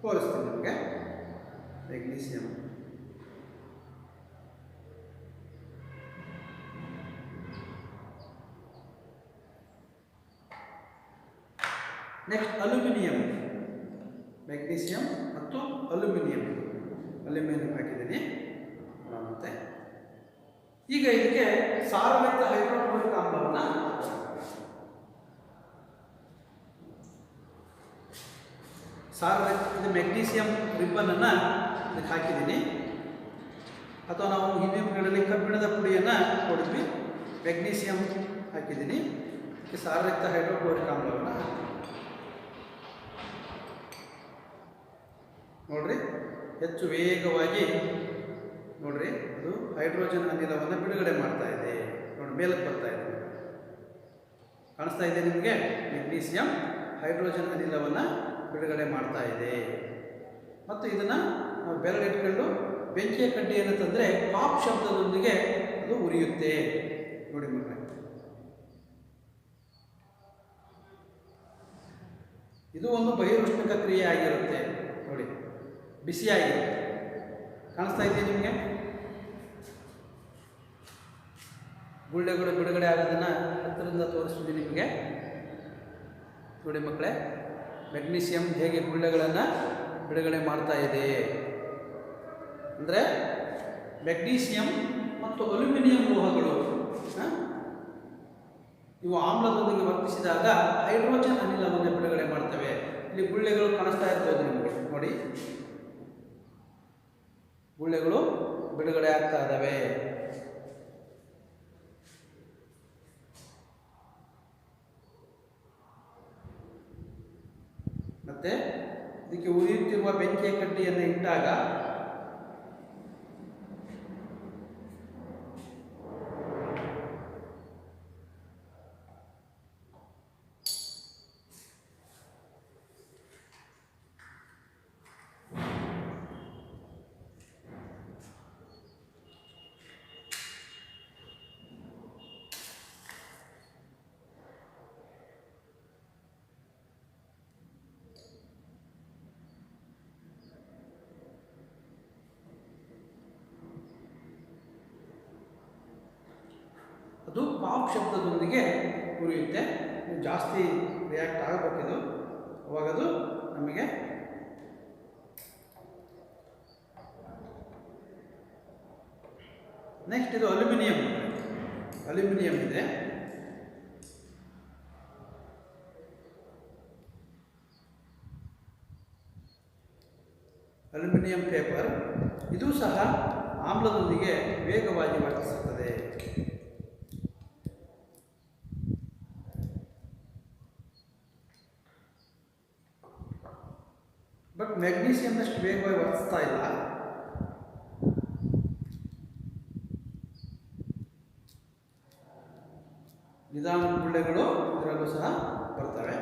ತೋರಿಸ್ತೀನಿ ನಿಮಗೆ. Magnesium, next aluminium. ಮೆಗ್ನೀಸಿಯಂ ಮತ್ತು ಅಲ್ಯೂಮಿನಿಯಂ ಹಾಕಿದ್ದೀನಿ. ಮತ್ತೆ ಈಗ ಇದಕ್ಕೆ ಸಾರಯುಕ್ತ ಹೈಡ್ರೋಕ್ಲೋರಿಕ್ ಆಮ್ಲವನ್ನು ಇದು ಮೆಗ್ನೀಸಿಯಂ ರಿಬ್ಬನನ್ನು ಇದಕ್ಕೆ ಹಾಕಿದ್ದೀನಿ. ಅಥವಾ ನಾವು ಹಿಂದಿನ ಕಡೆಯಲ್ಲಿ ಕಬ್ಬಿಣದ ಪುಡಿಯನ್ನು ಕೊಡಿದ್ವಿ, ಮೆಗ್ನೀಸಿಯಂ ಹಾಕಿದ್ದೀನಿ. ಇದಕ್ಕೆ ಸಾರಯುಕ್ತ ಹೈಡ್ರೋಕ್ಲೋರಿಕ್ ಆಮ್ಲವನ್ನು ನೋಡ್ರಿ, ಹೆಚ್ಚು ವೇಗವಾಗಿ ನೋಡ್ರಿ, ಅದು ಹೈಡ್ರೋಜನ್ ಅನಿಲವನ್ನು ಬಿಡುಗಡೆ ಮಾಡ್ತಾ ಇದೆ. ನೋಡಿ, ಮೇಲಕ್ಕೆ ಬರ್ತಾ ಇದೆ, ಕಾಣಿಸ್ತಾ ಇದೆ ನಿಮಗೆ. ಮೆಗ್ನೀಸಿಯಂ ಹೈಡ್ರೋಜನ್ ಅನಿಲವನ್ನು ಬಿಡುಗಡೆ ಮಾಡ್ತಾ ಇದೆ. ಮತ್ತು ಇದನ್ನು ನಾವು ಬೆರಳಿಟ್ಕೊಂಡು ಬೆಂಕಿಯ ಕಡ್ಡಿಯನ್ನು ತಂದರೆ ಪಾಪ್ ಶಬ್ದದೊಂದಿಗೆ ಅದು ಉರಿಯುತ್ತೆ. ನೋಡಿ ಮಕ್ಕಳೇ, ಇದು ಒಂದು ಬಹಿರುಷ್ಣಕ ಕ್ರಿಯೆ ಆಗಿರುತ್ತೆ. ನೋಡಿ, ಬಿಸಿಯಾಗಿರುತ್ತೆ. ಕಾಣಿಸ್ತಾ ಇದೆಯಾ ನಿಮಗೆ? ಗುಳ್ಳೆಗಳು ಬಿಡುಗಡೆ ಆಗೋದನ್ನು ಹತ್ತಿರದಿಂದ ತೋರಿಸ್ತೀನಿ ನಿಮಗೆ. ನೋಡಿ ಮಕ್ಕಳೇ, ಮೆಗ್ನೀಷಿಯಂ ಹೇಗೆ ಗುಳ್ಳೆಗಳನ್ನು ಬಿಡುಗಡೆ ಮಾಡ್ತಾ ಇದೆ ಅಂದರೆ, ಮೆಗ್ನೀಷಿಯಂ ಮತ್ತು ಅಲ್ಯೂಮಿನಿಯಂ ಲೋಹಗಳು ಇವು ಆಮ್ಲದೊಂದಿಗೆ ವರ್ತಿಸಿದಾಗ ಹೈಡ್ರೋಜನ್ ಅನಿಲವನ್ನು ಬಿಡುಗಡೆ ಮಾಡ್ತವೆ. ಇಲ್ಲಿ ಗುಳ್ಳೆಗಳು ಕಾಣಿಸ್ತಾ ಇರ್ಬೋದು ನಿಮಗೆ. ನೋಡಿ, ಗುಳ್ಳೆಗಳು ಬಿಡುಗಡೆ ಆಗ್ತಾ ಇದ್ದಾವೆ. ಮತ್ತೆ ಇದಕ್ಕೆ ಉರಿಯುತ್ತಿರುವ ಬೆಂಕಿಯ ಕಡ್ಡಿಯನ್ನು ಇಟ್ಟಾಗ ಅದು ಪಾಪ್ ಶಬ್ದದೊಂದಿಗೆ ಉರಿಯುತ್ತೆ. ಜಾಸ್ತಿ ರಿಯಾಕ್ಟ್ ಆಗಬೇಕಿದು, ಅವಾಗದು ನಮಗೆ ನೆಕ್ಸ್ಟ್ ಇದು ಅಲ್ಯೂಮಿನಿಯಂ. ಅಲ್ಯೂಮಿನಿಯಂ ಇದೆ. ಅಲ್ಯೂಮಿನಿಯಂ ಪೇಪರ್ ಇದು ಸಹ ಆಮ್ಲದೊಂದಿಗೆ ವೇಗವಾಗಿ ವರ್ತಿಸುತ್ತದೆ. ಬಟ್ ಮೆಗ್ನೀಷಿಯಂನಷ್ಟು ವೇಗವಾಗಿ ವರ್ತಿಸ್ತಾ ಇಲ್ಲ. ನಿಧಾನ ಗುಳ್ಳೆಗಳು ಇದರಲ್ಲೂ ಸಹ ಬರ್ತವೆ.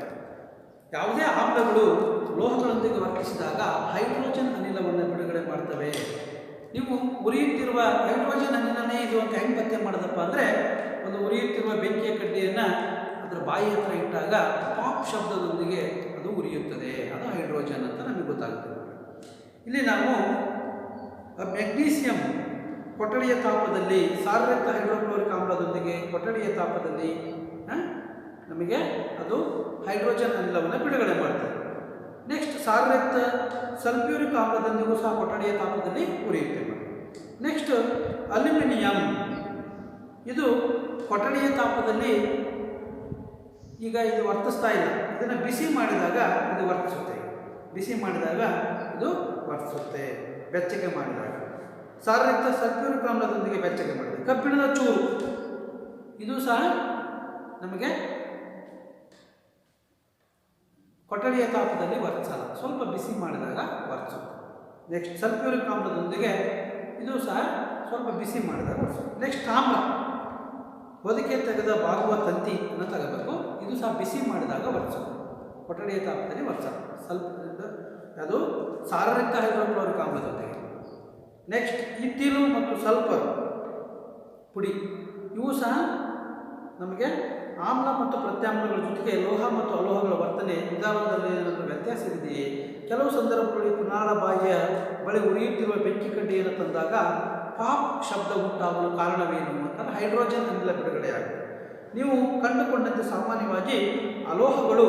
ಯಾವುದೇ ಆಮ್ಲಗಳು ಲೋಹಗಳೊಂದಿಗೆ ವರ್ತಿಸಿದಾಗ ಹೈಡ್ರೋಜನ್ ಅನಿಲವನ್ನು ಬಿಡುಗಡೆ ಮಾಡ್ತವೆ. ನೀವು ಉರಿಯುತ್ತಿರುವ ಹೈಡ್ರೋಜನ್ ಅನಿಲನೇ ಇದು ಅಂತ ಹೆಂಗೆ ಪತ್ತೆ ಮಾಡೋದಪ್ಪ ಅಂದರೆ, ಒಂದು ಉರಿಯುತ್ತಿರುವ ಬೆಂಕಿಯ ಕಡ್ಡಿಯನ್ನು ಅದರ ಬಾಯಿ ಹತ್ರ ಇಟ್ಟಾಗ ಪಾಪ್ ಶಬ್ದದೊಂದಿಗೆ ಅದು ಉರಿಯುತ್ತದೆ. ಅದು ಹೈಡ್ರೋಜನ್ ಅಂತ ನಮಗೆ ಗೊತ್ತಾಗ್ತದೆ. ಇಲ್ಲಿ ನಾವು ಮೆಗ್ನೀಷಿಯಂ ಕೊಠಡಿಯ ತಾಪದಲ್ಲಿ ಸಾರಯುಕ್ತ ಹೈಡ್ರೋಕ್ಲೋರಿಕ್ ಆಮ್ಲದೊಂದಿಗೆ ಕೊಠಡಿಯ ತಾಪದಲ್ಲಿ ನಮಗೆ ಅದು ಹೈಡ್ರೋಜನ್ ಅನಿಲವನ್ನು ಬಿಡುಗಡೆ ಮಾಡ್ತದೆ. ನೆಕ್ಸ್ಟ್ ಸಾರಯುಕ್ತ ಸಲ್ಫ್ಯೂರಿಕ್ ಆಮ್ಲದೊಂದಿಗೂ ಸಹ ಕೊಠಡಿಯ ತಾಪದಲ್ಲಿ ಉರಿಯುತ್ತೇವೆ. ನೆಕ್ಸ್ಟ್ ಅಲ್ಯೂಮಿನಿಯಂ, ಇದು ಕೊಠಡಿಯ ತಾಪದಲ್ಲಿ ಈಗ ಇದು ವರ್ತಿಸ್ತಾ ಇಲ್ಲ. ಇದನ್ನು ಬಿಸಿ ಮಾಡಿದಾಗ ಇದು ವರ್ತಿಸುತ್ತೆ. ಬಿಸಿ ಮಾಡಿದಾಗ ಇದು ವರ್ತಿಸುತ್ತೆ. ಬೆಚ್ಚಗೆ ಮಾಡಿದಾಗ ಸಾರಯುಕ್ತ ಸಲ್ಫ್ಯೂರಿಕ್ ಆಮ್ಲದೊಂದಿಗೆ ಬೆಚ್ಚಗೆ ಮಾಡಿದಾಗ. ಕಬ್ಬಿಣದ ಚೂರು ಇದು ಸಹ ನಮಗೆ ಕೊಠಡಿಯ ತಾಪದಲ್ಲಿ ವರ್ತಿಸಲ್ಲ, ಸ್ವಲ್ಪ ಬಿಸಿ ಮಾಡಿದಾಗ ವರ್ತಿಸುತ್ತೆ. ನೆಕ್ಸ್ಟ್ ಸಲ್ಫ್ಯೂರಿಕ್ ಆಮ್ಲದೊಂದಿಗೆ ಇದು ಸಹ ಸ್ವಲ್ಪ ಬಿಸಿ ಮಾಡಿದಾಗ ವರ್ತಿಸುತ್ತೆ. ನೆಕ್ಸ್ಟ್ ತಾಮ್ರ, ಹೊದಿಕೆ ತೆಗೆದ ಬಾಗುವ ತಂತಿಯನ್ನು ತಗೋಬೇಕು. ಇದು ಸಹ ಬಿಸಿ ಮಾಡಿದಾಗ ವರ್ತಿಸುತ್ತೆ, ಕೊಠಡಿಯ ತಾಪದಲ್ಲಿ ವರ್ತಿಸಲ್ಲ. ಸ್ವಲ್ಪ ಅದು ಸಾರಯುಕ್ತ ಹೈಡ್ರೋಕ್ಲೋರಿಕ್ ಆಮ್ಲದೊಂದಿಗೆ. ನೆಕ್ಸ್ಟ್ ಇಥಿಲು ಮತ್ತು ಸಲ್ಫರ್ ಪುಡಿ ಇವು ಸಹ ನಮಗೆ ಆಮ್ಲ ಮತ್ತು ಪ್ರತ್ಯಾಮ್ಲಗಳ ಜೊತೆಗೆ ಲೋಹ ಮತ್ತು ಅಲೋಹಗಳ ವರ್ತನೆ ವಿಧಾನದಲ್ಲಿ ಏನಾದರೂ ವ್ಯತ್ಯಾಸ ಇದೆಯೇ? ಕೆಲವು ಸಂದರ್ಭಗಳಲ್ಲಿ ಪುನಾಳ ಬಾಯಿಯ ಬಳಿ ಉರಿಯುತ್ತಿರುವ ಬೆಂಕಿ ಕಡ್ಡಿಯನ್ನು ತಂದಾಗ ಪಾಪ್ ಶಬ್ದ ಉಂಟಾಗಲು ಕಾರಣವೇನು ಅಂತಂದರೆ ಹೈಡ್ರೋಜನ್ ಅನಿಲ ಬಿಡುಗಡೆಯಾಗುತ್ತೆ. ನೀವು ಕಂಡುಕೊಂಡಂತೆ ಸಾಮಾನ್ಯವಾಗಿ ಅಲೋಹಗಳು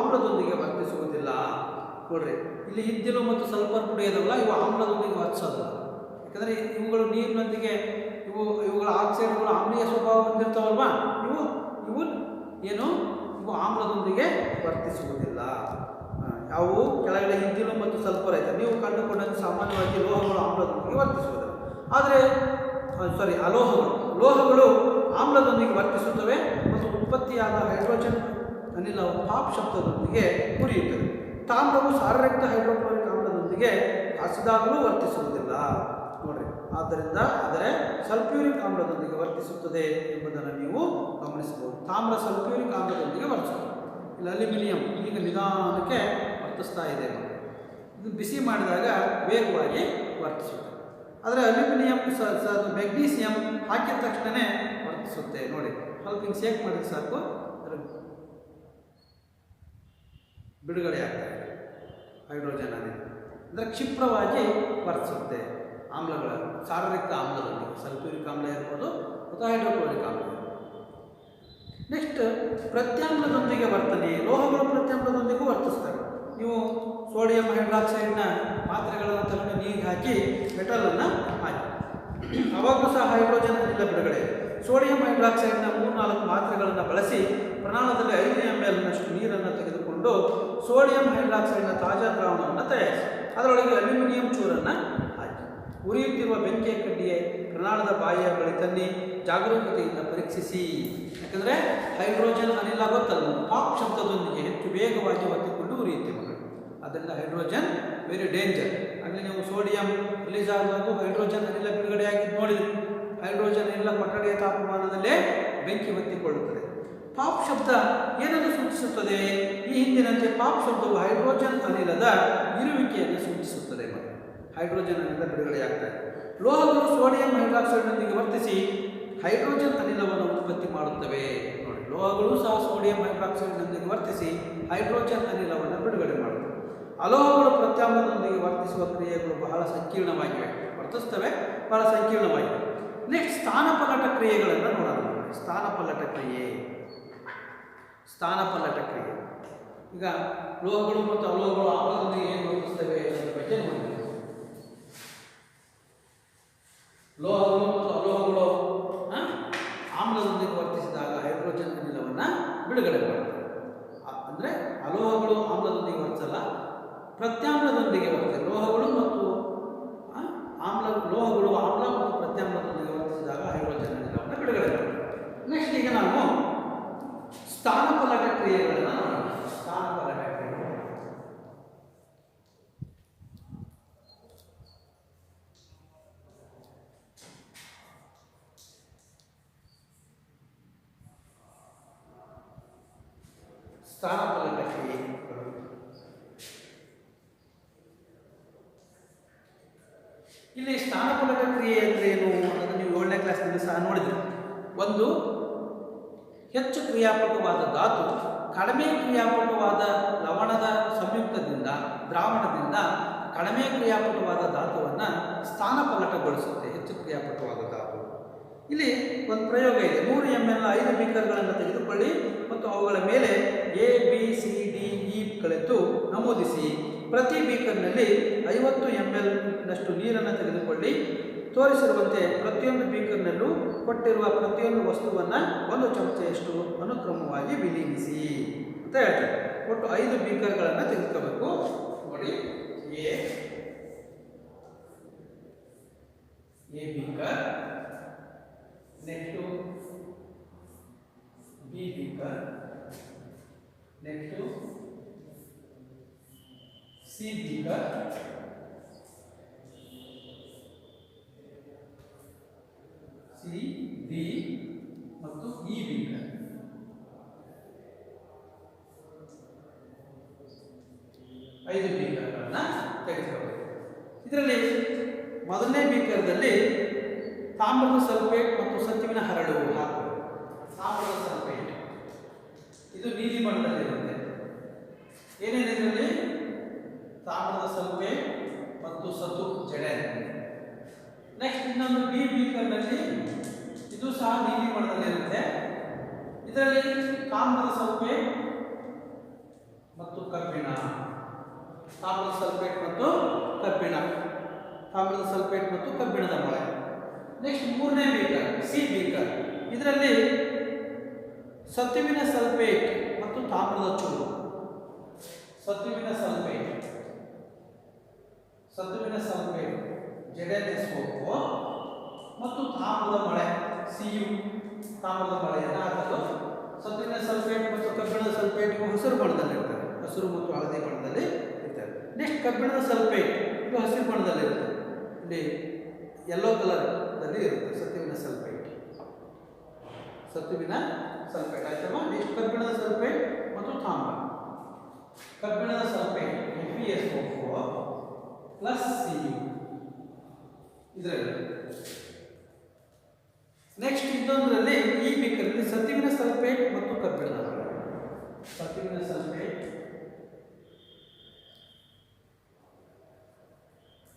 ಆಮ್ಲದೊಂದಿಗೆ ವರ್ತಿಸುವುದಿಲ್ಲ. ನೋಡ್ರಿ, ಇಲ್ಲಿ ಇದ್ದಿಲು ಮತ್ತು ಸಲ್ಫರ್ ಪುಡಿ ಅದಲ್ಲ, ಇವು ಆಮ್ಲದೊಂದಿಗೆ ವರ್ತಿಸೋದಿಲ್ಲ. ಯಾಕಂದರೆ ಇವುಗಳು ನೀರಿನೊಂದಿಗೆ ಇವುಗಳ ಆಕ್ಸೈಡ್ಗಳು ಆಮ್ಲೀಯ ಸ್ವಭಾವ ಹೊಂದಿರ್ತಾವಲ್ವಾ, ಇವು ಆಮ್ಲದೊಂದಿಗೆ ವರ್ತಿಸುವುದಿಲ್ಲ. ಅವು ಕೆಳಗಡೆ ಇದ್ದಿಲು ಮತ್ತು ಸಲ್ಫರ್ ಐತೆ, ನೀವು ಕಂಡುಕೊಂಡಂತೆ ಸಾಮಾನ್ಯವಾಗಿ ಲೋಹಗಳು ಆಮ್ಲದೊಂದಿಗೆ ವರ್ತಿಸುವುದಿಲ್ಲ. ಆದರೆ ಲೋಹಗಳು ಆಮ್ಲದೊಂದಿಗೆ ವರ್ತಿಸುತ್ತವೆ ಮತ್ತು ಉತ್ಪತ್ತಿಯಾದ ಹೈಡ್ರೋಜನ್ ಅನಿಲ ಪಾಪ್ ಶಬ್ದದೊಂದಿಗೆ ಉರಿಯುತ್ತದೆ. ತಾಮ್ರವು ಸಾರಯುಕ್ತ ಹೈಡ್ರೋಕ್ಲೋರಿಕ್ ಆಮ್ಲದೊಂದಿಗೆ ಹಸಿದಾಗಲೂ ವರ್ತಿಸುವುದಿಲ್ಲ. ನೋಡ್ರಿ, ಆದ್ದರಿಂದ ಆದರೆ ಸಲ್ಫ್ಯೂರಿಕ್ ಆಮ್ಲದೊಂದಿಗೆ ವರ್ತಿಸುತ್ತದೆ ಎಂಬುದನ್ನು ನೀವು ಗಮನಿಸಬಹುದು. ತಾಮ್ರ ಸಲ್ಫ್ಯೂರಿಕ್ ಆಮ್ಲದೊಂದಿಗೆ ವರ್ತಿಸುತ್ತದೆ. ಇಲ್ಲಿ ಅಲ್ಯೂಮಿನಿಯಂ ಈಗ ನಿಧಾನಕ್ಕೆ ವರ್ತಿಸ್ತಾ ಇದೆ. ಇದು ಬಿಸಿ ಮಾಡಿದಾಗ ವೇಗವಾಗಿ ವರ್ತಿಸುತ್ತದೆ. ಆದರೆ ಅಲ್ಯೂಮಿನಿಯಂ ಮೆಗ್ನೀಸಿಯಂ ಹಾಕಿದ ತಕ್ಷಣವೇ ವರ್ತಿಸುತ್ತೆ. ನೋಡಿ ಸ್ವಲ್ಪ ಹಿಂಗೆ ಶೇಕ್ ಮಾಡಿದ್ರೆ ಸಾಕು ಬಿಡುಗಡೆ ಆಗ್ತದೆ ಹೈಡ್ರೋಜನ್ ಅನಿಲ. ಅಂದರೆ ಕ್ಷಿಪ್ರವಾಗಿ ವರ್ತಿಸುತ್ತೆ ಆಮ್ಲಗಳ ಸಾರಯುಕ್ತ ಆಮ್ಲದಲ್ಲಿ, ಸಲ್ಫ್ಯೂರಿಕ್ ಆಮ್ಲ ಇರ್ಬೋದು ಅಥವಾ ಹೈಡ್ರೋಕ್ಲೋರಿಕ್ ಆಮ್ಲ. ನೆಕ್ಸ್ಟ್ ಪ್ರತ್ಯಾಮ್ಲದೊಂದಿಗೆ ವರ್ತನೆ. ಲೋಹಗಳು ಪ್ರತ್ಯಾಮ್ಲದೊಂದಿಗೂ ವರ್ತಿಸ್ತವೆ. ನೀವು ಸೋಡಿಯಂ ಹೈಡ್ರಾಕ್ಸೈಡ್ನ ಮಾತ್ರೆಗಳನ್ನು ತಗೊಂಡು ನೀರಿಗೆ ಹಾಕಿ ಮೆಟಲನ್ನು ಹಾಕಿ ಅವಾಗೂ ಸಹ ಹೈಡ್ರೋಜನ್ ಅನಿಲ ಬಿಡುಗಡೆ. ಸೋಡಿಯಂ ಹೈಡ್ರಾಕ್ಸೈಡ್ನ 3-4 ಮಾತ್ರೆಗಳನ್ನು ಬಳಸಿ ಪ್ರಮಾಣದಲ್ಲಿ 5 ml ನೀರನ್ನು ತೆಗೆದುಕೊಂಡು ಸೋಡಿಯಂ ಹೈಡ್ರಾಕ್ಸೈಡ್ನ ತಾಜಾ ದ್ರಾವಣವನ್ನು ತಯಾರಿಸಿ ಅದರೊಳಗೆ ಅಲ್ಯೂಮಿನಿಯಂ ಚೂರನ್ನು ಹಾಕಿ ಉರಿಯುತ್ತಿರುವ ಬೆಂಕಿಯ ಕಡ್ಡಿಯ ಪ್ರಮಾಣದ ಬಾಯಿಯ ಬಳಿ ತನ್ನಿ ಜಾಗರೂಕತೆಯಿಂದ ಪರೀಕ್ಷಿಸಿ. ಯಾಕಂದರೆ ಹೈಡ್ರೋಜನ್ ಅನಿಲ ಗೊತ್ತಲ್ಲ, ಪಾಪ್ ಶಬ್ದದೊಂದಿಗೆ ಹೆಚ್ಚು ವೇಗವಾಗಿ ಒತ್ತಿಕೊಂಡು ಉರಿಯುತ್ತೆ ಮಗಳು. ಅದರಿಂದ ಹೈಡ್ರೋಜನ್ ವೆರಿ ಡೇಂಜರ್. ಆಗಲಿ ನೀವು ಸೋಡಿಯಂ ರಿಲೀಸ್ ಆಗುವಾಗ ಹೈಡ್ರೋಜನ್ ಅನಿಲ ಬಿಡುಗಡೆಯಾಗಿ ನೋಡಿದ್ರಿ. ಹೈಡ್ರೋಜನ್ ಅನಿಲ ಕೊಠಡಿಯ ತಾಪಮಾನದಲ್ಲೇ ಬೆಂಕಿ ಹೊತ್ತಿಕೊಳ್ಳುತ್ತದೆ. ಪಾಪ್ ಶಬ್ದ ಏನನ್ನು ಸೂಚಿಸುತ್ತದೆ? ಈ ಹಿಂದಿನಂತೆ ಪಾಪ್ ಶಬ್ದವು ಹೈಡ್ರೋಜನ್ ಅನಿಲದ ಇರುವಿಕೆಯನ್ನು ಸೂಚಿಸುತ್ತದೆ. ಹೈಡ್ರೋಜನ್ ಅನಿಲ ಬಿಡುಗಡೆಯಾಗ್ತದೆ. ಲೋಹಗಳು ಸೋಡಿಯಂ ಹೈಡ್ರಾಕ್ಸೈಡ್ನೊಂದಿಗೆ ವರ್ತಿಸಿ ಹೈಡ್ರೋಜನ್ ಅನಿಲವನ್ನು ಉತ್ಪತ್ತಿ ಮಾಡುತ್ತವೆ. ನೋಡಿ, ಲೋಹಗಳು ಸಹ ಸೋಡಿಯಂ ಹೈಡ್ರಾಕ್ಸೈಡ್ನೊಂದಿಗೆ ವರ್ತಿಸಿ ಹೈಡ್ರೋಜನ್ ಅನಿಲವನ್ನು ಬಿಡುಗಡೆ ಮಾಡುತ್ತವೆ. ಅಲೋಹಗಳು ಪ್ರತ್ಯಾಮ್ಲದೊಂದಿಗೆ ವರ್ತಿಸುವ ಕ್ರಿಯೆಗಳು ಬಹಳ ಸಂಕೀರ್ಣವಾಗಿವೆ, ವರ್ತಿಸ್ತವೆ, ಬಹಳ ಸಂಕೀರ್ಣವಾಗಿವೆ. ನೆಕ್ಸ್ಟ್ ಸ್ಥಾನಪಲ್ಲಟ ಕ್ರಿಯೆಗಳನ್ನು ನೋಡೋಣ. ಸ್ಥಾನಪಲ್ಲಟ ಕ್ರಿಯೆ. ಈಗ ಲೋಹಗಳು ಮತ್ತು ಅಲೋಹಗಳು ಆಮ್ಲದೊಂದಿಗೆ ಏನು ವರ್ತಿಸ್ತವೆ ಅನ್ನೋದ್ರ ಬಗ್ಗೆ ನೋಡಿದ್ದೇವೆ. ಲೋಹಗಳು ಮತ್ತು ಅಲೋಹಗಳು ಆಮ್ಲದೊಂದಿಗೆ ವರ್ತಿಸಿದಾಗ ಹೈಡ್ರೋಜನ್ ಅನಿಲವನ್ನು ಬಿಡುಗಡೆ ಮಾಡುತ್ತವೆ. ಅಂದರೆ ಅಲೋಹಗಳು ಆಮ್ಲದೊಂದಿಗೆ ವರ್ತಿಸಲ್ಲ, ಪ್ರತ್ಯಾಮ್ಲದೊಂದಿಗೆ ಬರ್ತದೆ. ಲೋಹಗಳು ಆಮ್ಲ ಮತ್ತು ಪ್ರತ್ಯಾಮ್ಲದೊಂದಿಗೆ ವರ್ತಿಸಿದಾಗ ಹೈಡ್ರೋಜನ್ ಅನಿಲವನ್ನು ಬಿಡುಗಡೆ ಮಾಡ್ತದೆ. ನೆಕ್ಸ್ಟ್ ಈಗ ನಾವು ಸ್ಥಾನಪಲ್ಲಟ ಕ್ರಿಯೆಗಳನ್ನು ನೋಡೋಣ. ಸ್ಥಾನಪಲ್ಲಟ ಕ್ರಿಯೆ. ಸ್ಥಾನಪಲ್ಲಟ ಕ್ರಿಯೆ. ಇಲ್ಲಿ ಸ್ಥಾನಪಲ್ಲಟ ಕ್ರಿಯೆ ಅಂದರೆ ಏನು ಅನ್ನೋದು ನೀವು 7ನೇ ಕ್ಲಾಸ್ನಲ್ಲಿ ಸಹ ನೋಡಿದ್ರಿ. ಒಂದು, ಹೆಚ್ಚು ಕ್ರಿಯಾಪಟುವಾದ ಧಾತು ಕಡಿಮೆ ಕ್ರಿಯಾಪಟುವಾದ ಲವಣದ ಸಂಯುಕ್ತದಿಂದ ದ್ರಾವಣದಿಂದ ಕಡಿಮೆ ಕ್ರಿಯಾಪಟುವಾದ ಧಾತುವನ್ನು ಸ್ಥಾನಪಲ್ಲಟಗೊಳಿಸುತ್ತೆ. ಹೆಚ್ಚು ಕ್ರಿಯಾಪಟುವಾದ ಧಾತು. ಇಲ್ಲಿ ಒಂದು ಪ್ರಯೋಗ ಇದೆ. 100 ml 5 ಬೀಕರ್ಗಳನ್ನು ತೆಗೆದುಕೊಳ್ಳಿ ಮತ್ತು ಅವುಗಳ ಮೇಲೆ ABCDE ಗಳೆಂದು ನಮೂದಿಸಿ ಪ್ರತಿ ಬೀಕರ್ನಲ್ಲಿ 50 ml ನೀರನ್ನು ತೆಗೆದುಕೊಳ್ಳಿ. ತೋರಿಸಿರುವಂತೆ ಪ್ರತಿಯೊಂದು ಬೀಕರ್ನಲ್ಲೂ ಕೊಟ್ಟಿರುವ ಪ್ರತಿಯೊಂದು ವಸ್ತುವನ್ನು 1 ಚಮಚೆಯಷ್ಟು ಅನುಕ್ರಮವಾಗಿ ವಿಲೀನಿಸಿ ಅಂತ ಹೇಳ್ತಾರೆ. ಒಟ್ಟು 5 ಬೀಕರ್ಗಳನ್ನು ತೆಗೆದುಕೋಬೇಕು. ನೋಡಿ, A beaker, next B beaker, next C beaker, C, D ಮತ್ತು ಇ ಬೀಕರ್. ಐದು ಬೀಕರ್ಗಳನ್ನು ತೆಗೆದುಕೊಳ್ಳಬೇಕು. ಇದರಲ್ಲಿ ಮೊದಲನೇ ಬೀಕರ್ದಲ್ಲಿ ತಾಮ್ರದ ಸಲ್ಫೇಟ್ ಮತ್ತು ಸತುವಿನ ಹರಳು ಹಾಕಬೇಕು. ತಾಮ್ರದ ಸಲ್ಫೇಟ್ ಇದು ನೀಲಿ ಬಣ್ಣದಲ್ಲಿರುತ್ತೆ. ಏನೇನು ಇದರಲ್ಲಿ? ತಾಮ್ರದ ಸಲ್ಫೇಟ್ ಮತ್ತು ಸತು ಜಡೆ. ನೆಕ್ಸ್ಟ್ ಇನ್ನೊಂದು ಬಿ ಬೀಕರ್ನಲ್ಲಿ ಇದು ಸಹ ನೀಲಿ ಬಣ್ಣದಲ್ಲಿರುತ್ತೆ. ಇದರಲ್ಲಿ ತಾಮ್ರದ ಸಲ್ಫೇಟ್ ಮತ್ತು ಕಬ್ಬಿಣ. ತಾಮ್ರದ ಸಲ್ಫೇಟ್ ಮತ್ತು ಕಬ್ಬಿಣ, ತಾಮ್ರದ ಸಲ್ಫೇಟ್ ಮತ್ತು ಕಬ್ಬಿಣದ ಮೊಳೆ. ನೆಕ್ಸ್ಟ್ ಮೂರನೇ ಬೀಕರ್, ಸಿ ಬೀಕರ್. ಇದರಲ್ಲಿ ಸತುವಿನ ಸಲ್ಫೇಟ್ ಮತ್ತು ತಾಮ್ರದ ಚೂರು. ಸತುವಿನ ಸಲ್ಫೇಟ್ ZnSO4 ಮತ್ತು ತಾಮ್ರದ ಮಳೆ Cu, ತಾಮ್ರದ ಮಳೆಯನ್ನು ಹಾಕಲು. ಸತುವಿನ ಸಲ್ಫೇಟ್ ಮತ್ತು ಕಬ್ಬಿಣದ ಸಲ್ಫೇಟ್ ಹಸಿರು ಬಣ್ಣದಲ್ಲಿರ್ತವೆ, ಹಸಿರು ಮತ್ತು ಹಳದಿ ಬಣ್ಣದಲ್ಲಿ ಇರ್ತವೆ. ನೆಕ್ಸ್ಟ್ ಕಬ್ಬಿಣದ ಸಲ್ಫೇಟ್ ಇದು ಹಸಿರು ಬಣ್ಣದಲ್ಲಿರುತ್ತೆ, ಇಲ್ಲಿ ಯೆಲ್ಲೋ ಕಲರ್ದಲ್ಲಿ ಇರುತ್ತೆ. ಸತುವಿನ ಸಲ್ಫೇಟ್ ಆಯ್ತಲ್ವಾ? ನೆಕ್ಸ್ಟ್ ಕಬ್ಬಿಣದ ಸಲ್ಫೇಟ್ ಮತ್ತು ತಾಮ್ರ. ಕಬ್ಬಿಣದ ಸಲ್ಫೇಟ್ FeSO4 ಪ್ಲಸ್ Cu. ಇದರಲ್ಲಿ ನೆಕ್ಸ್ಟ್ ಇನ್ನೊಂದರಲ್ಲಿ ಈ ಬೇಕಲ್ಲಿ ಸತುವಿನ ಸಲ್ಫೇಟ್ ಮತ್ತು ಕಬ್ಬಿಣದ ಮಳೆ. ಸತುವಿನ ಸಲ್ಫೇಟ್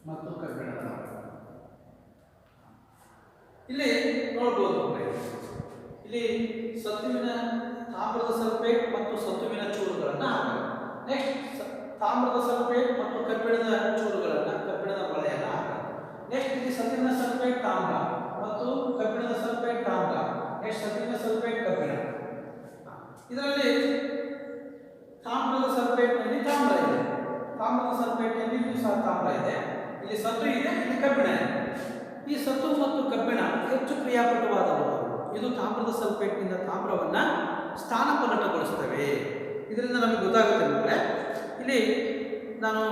ಮತ್ತು ಕಬ್ಬಿಣದ ಮಳೆ. ಇಲ್ಲಿ ನೋಡಬಹುದು, ಇಲ್ಲಿ ಸತುವಿನ ತಾಮ್ರದ ಸಲ್ಫೇಟ್ ಮತ್ತು ಸತುವಿನ ಚೂರುಗಳನ್ನು ಹಾಕಬೇಕು. ನೆಕ್ಸ್ಟ್ ತಾಮ್ರದ ಸಲ್ಫೇಟ್ ಮತ್ತು ಕಬ್ಬಿಣದ ಚೂರುಗಳನ್ನು, ಕಬ್ಬಿಣದ ಮಳೆಯನ್ನು ಹಾಕಬೇಕು. ನೆಕ್ಸ್ಟ್ ಇಲ್ಲಿ ಸತುವಿನ ಸಲ್ಫೇಟ್ ತಾಮ್ರ ಮತ್ತು ಕಬ್ಬಿಣದ ಸಲ್ಫೇಟ್ ತಾಮ್ರ. ನೆಕ್ಸ್ಟ್ ಸತುವಿನ ಸಲ್ಫೇಟ್ ಕಬ್ಬಿಣ. ಇದರಲ್ಲಿ ತಾಮ್ರದ ಸಲ್ಫೇಟ್ನಲ್ಲಿ ತಾಮ್ರ ಇದೆ, ತಾಮ್ರದ ಸಲ್ಫೇಟ್ನಲ್ಲಿ ಸಹ ತಾಮ್ರ ಇದೆ, ಇಲ್ಲಿ ಸತು ಇದೆ, ಇಲ್ಲಿ ಕಬ್ಬಿಣ ಇದೆ. ಈ ಸತು ಮತ್ತು ಕಬ್ಬಿಣ ಹೆಚ್ಚು ಕ್ರಿಯಾಪಟುವಾದವು. ಇದು ತಾಮ್ರದ ಸಲ್ಫೇಟ್ನಿಂದ ತಾಮ್ರವನ್ನು ಸ್ಥಾನಪಲ್ಲಟಗೊಳಿಸ್ತವೆ. ಇದರಿಂದ ನಮಗೆ ಗೊತ್ತಾಗುತ್ತೆ ಅಂದರೆ ಇಲ್ಲಿ ನಾನು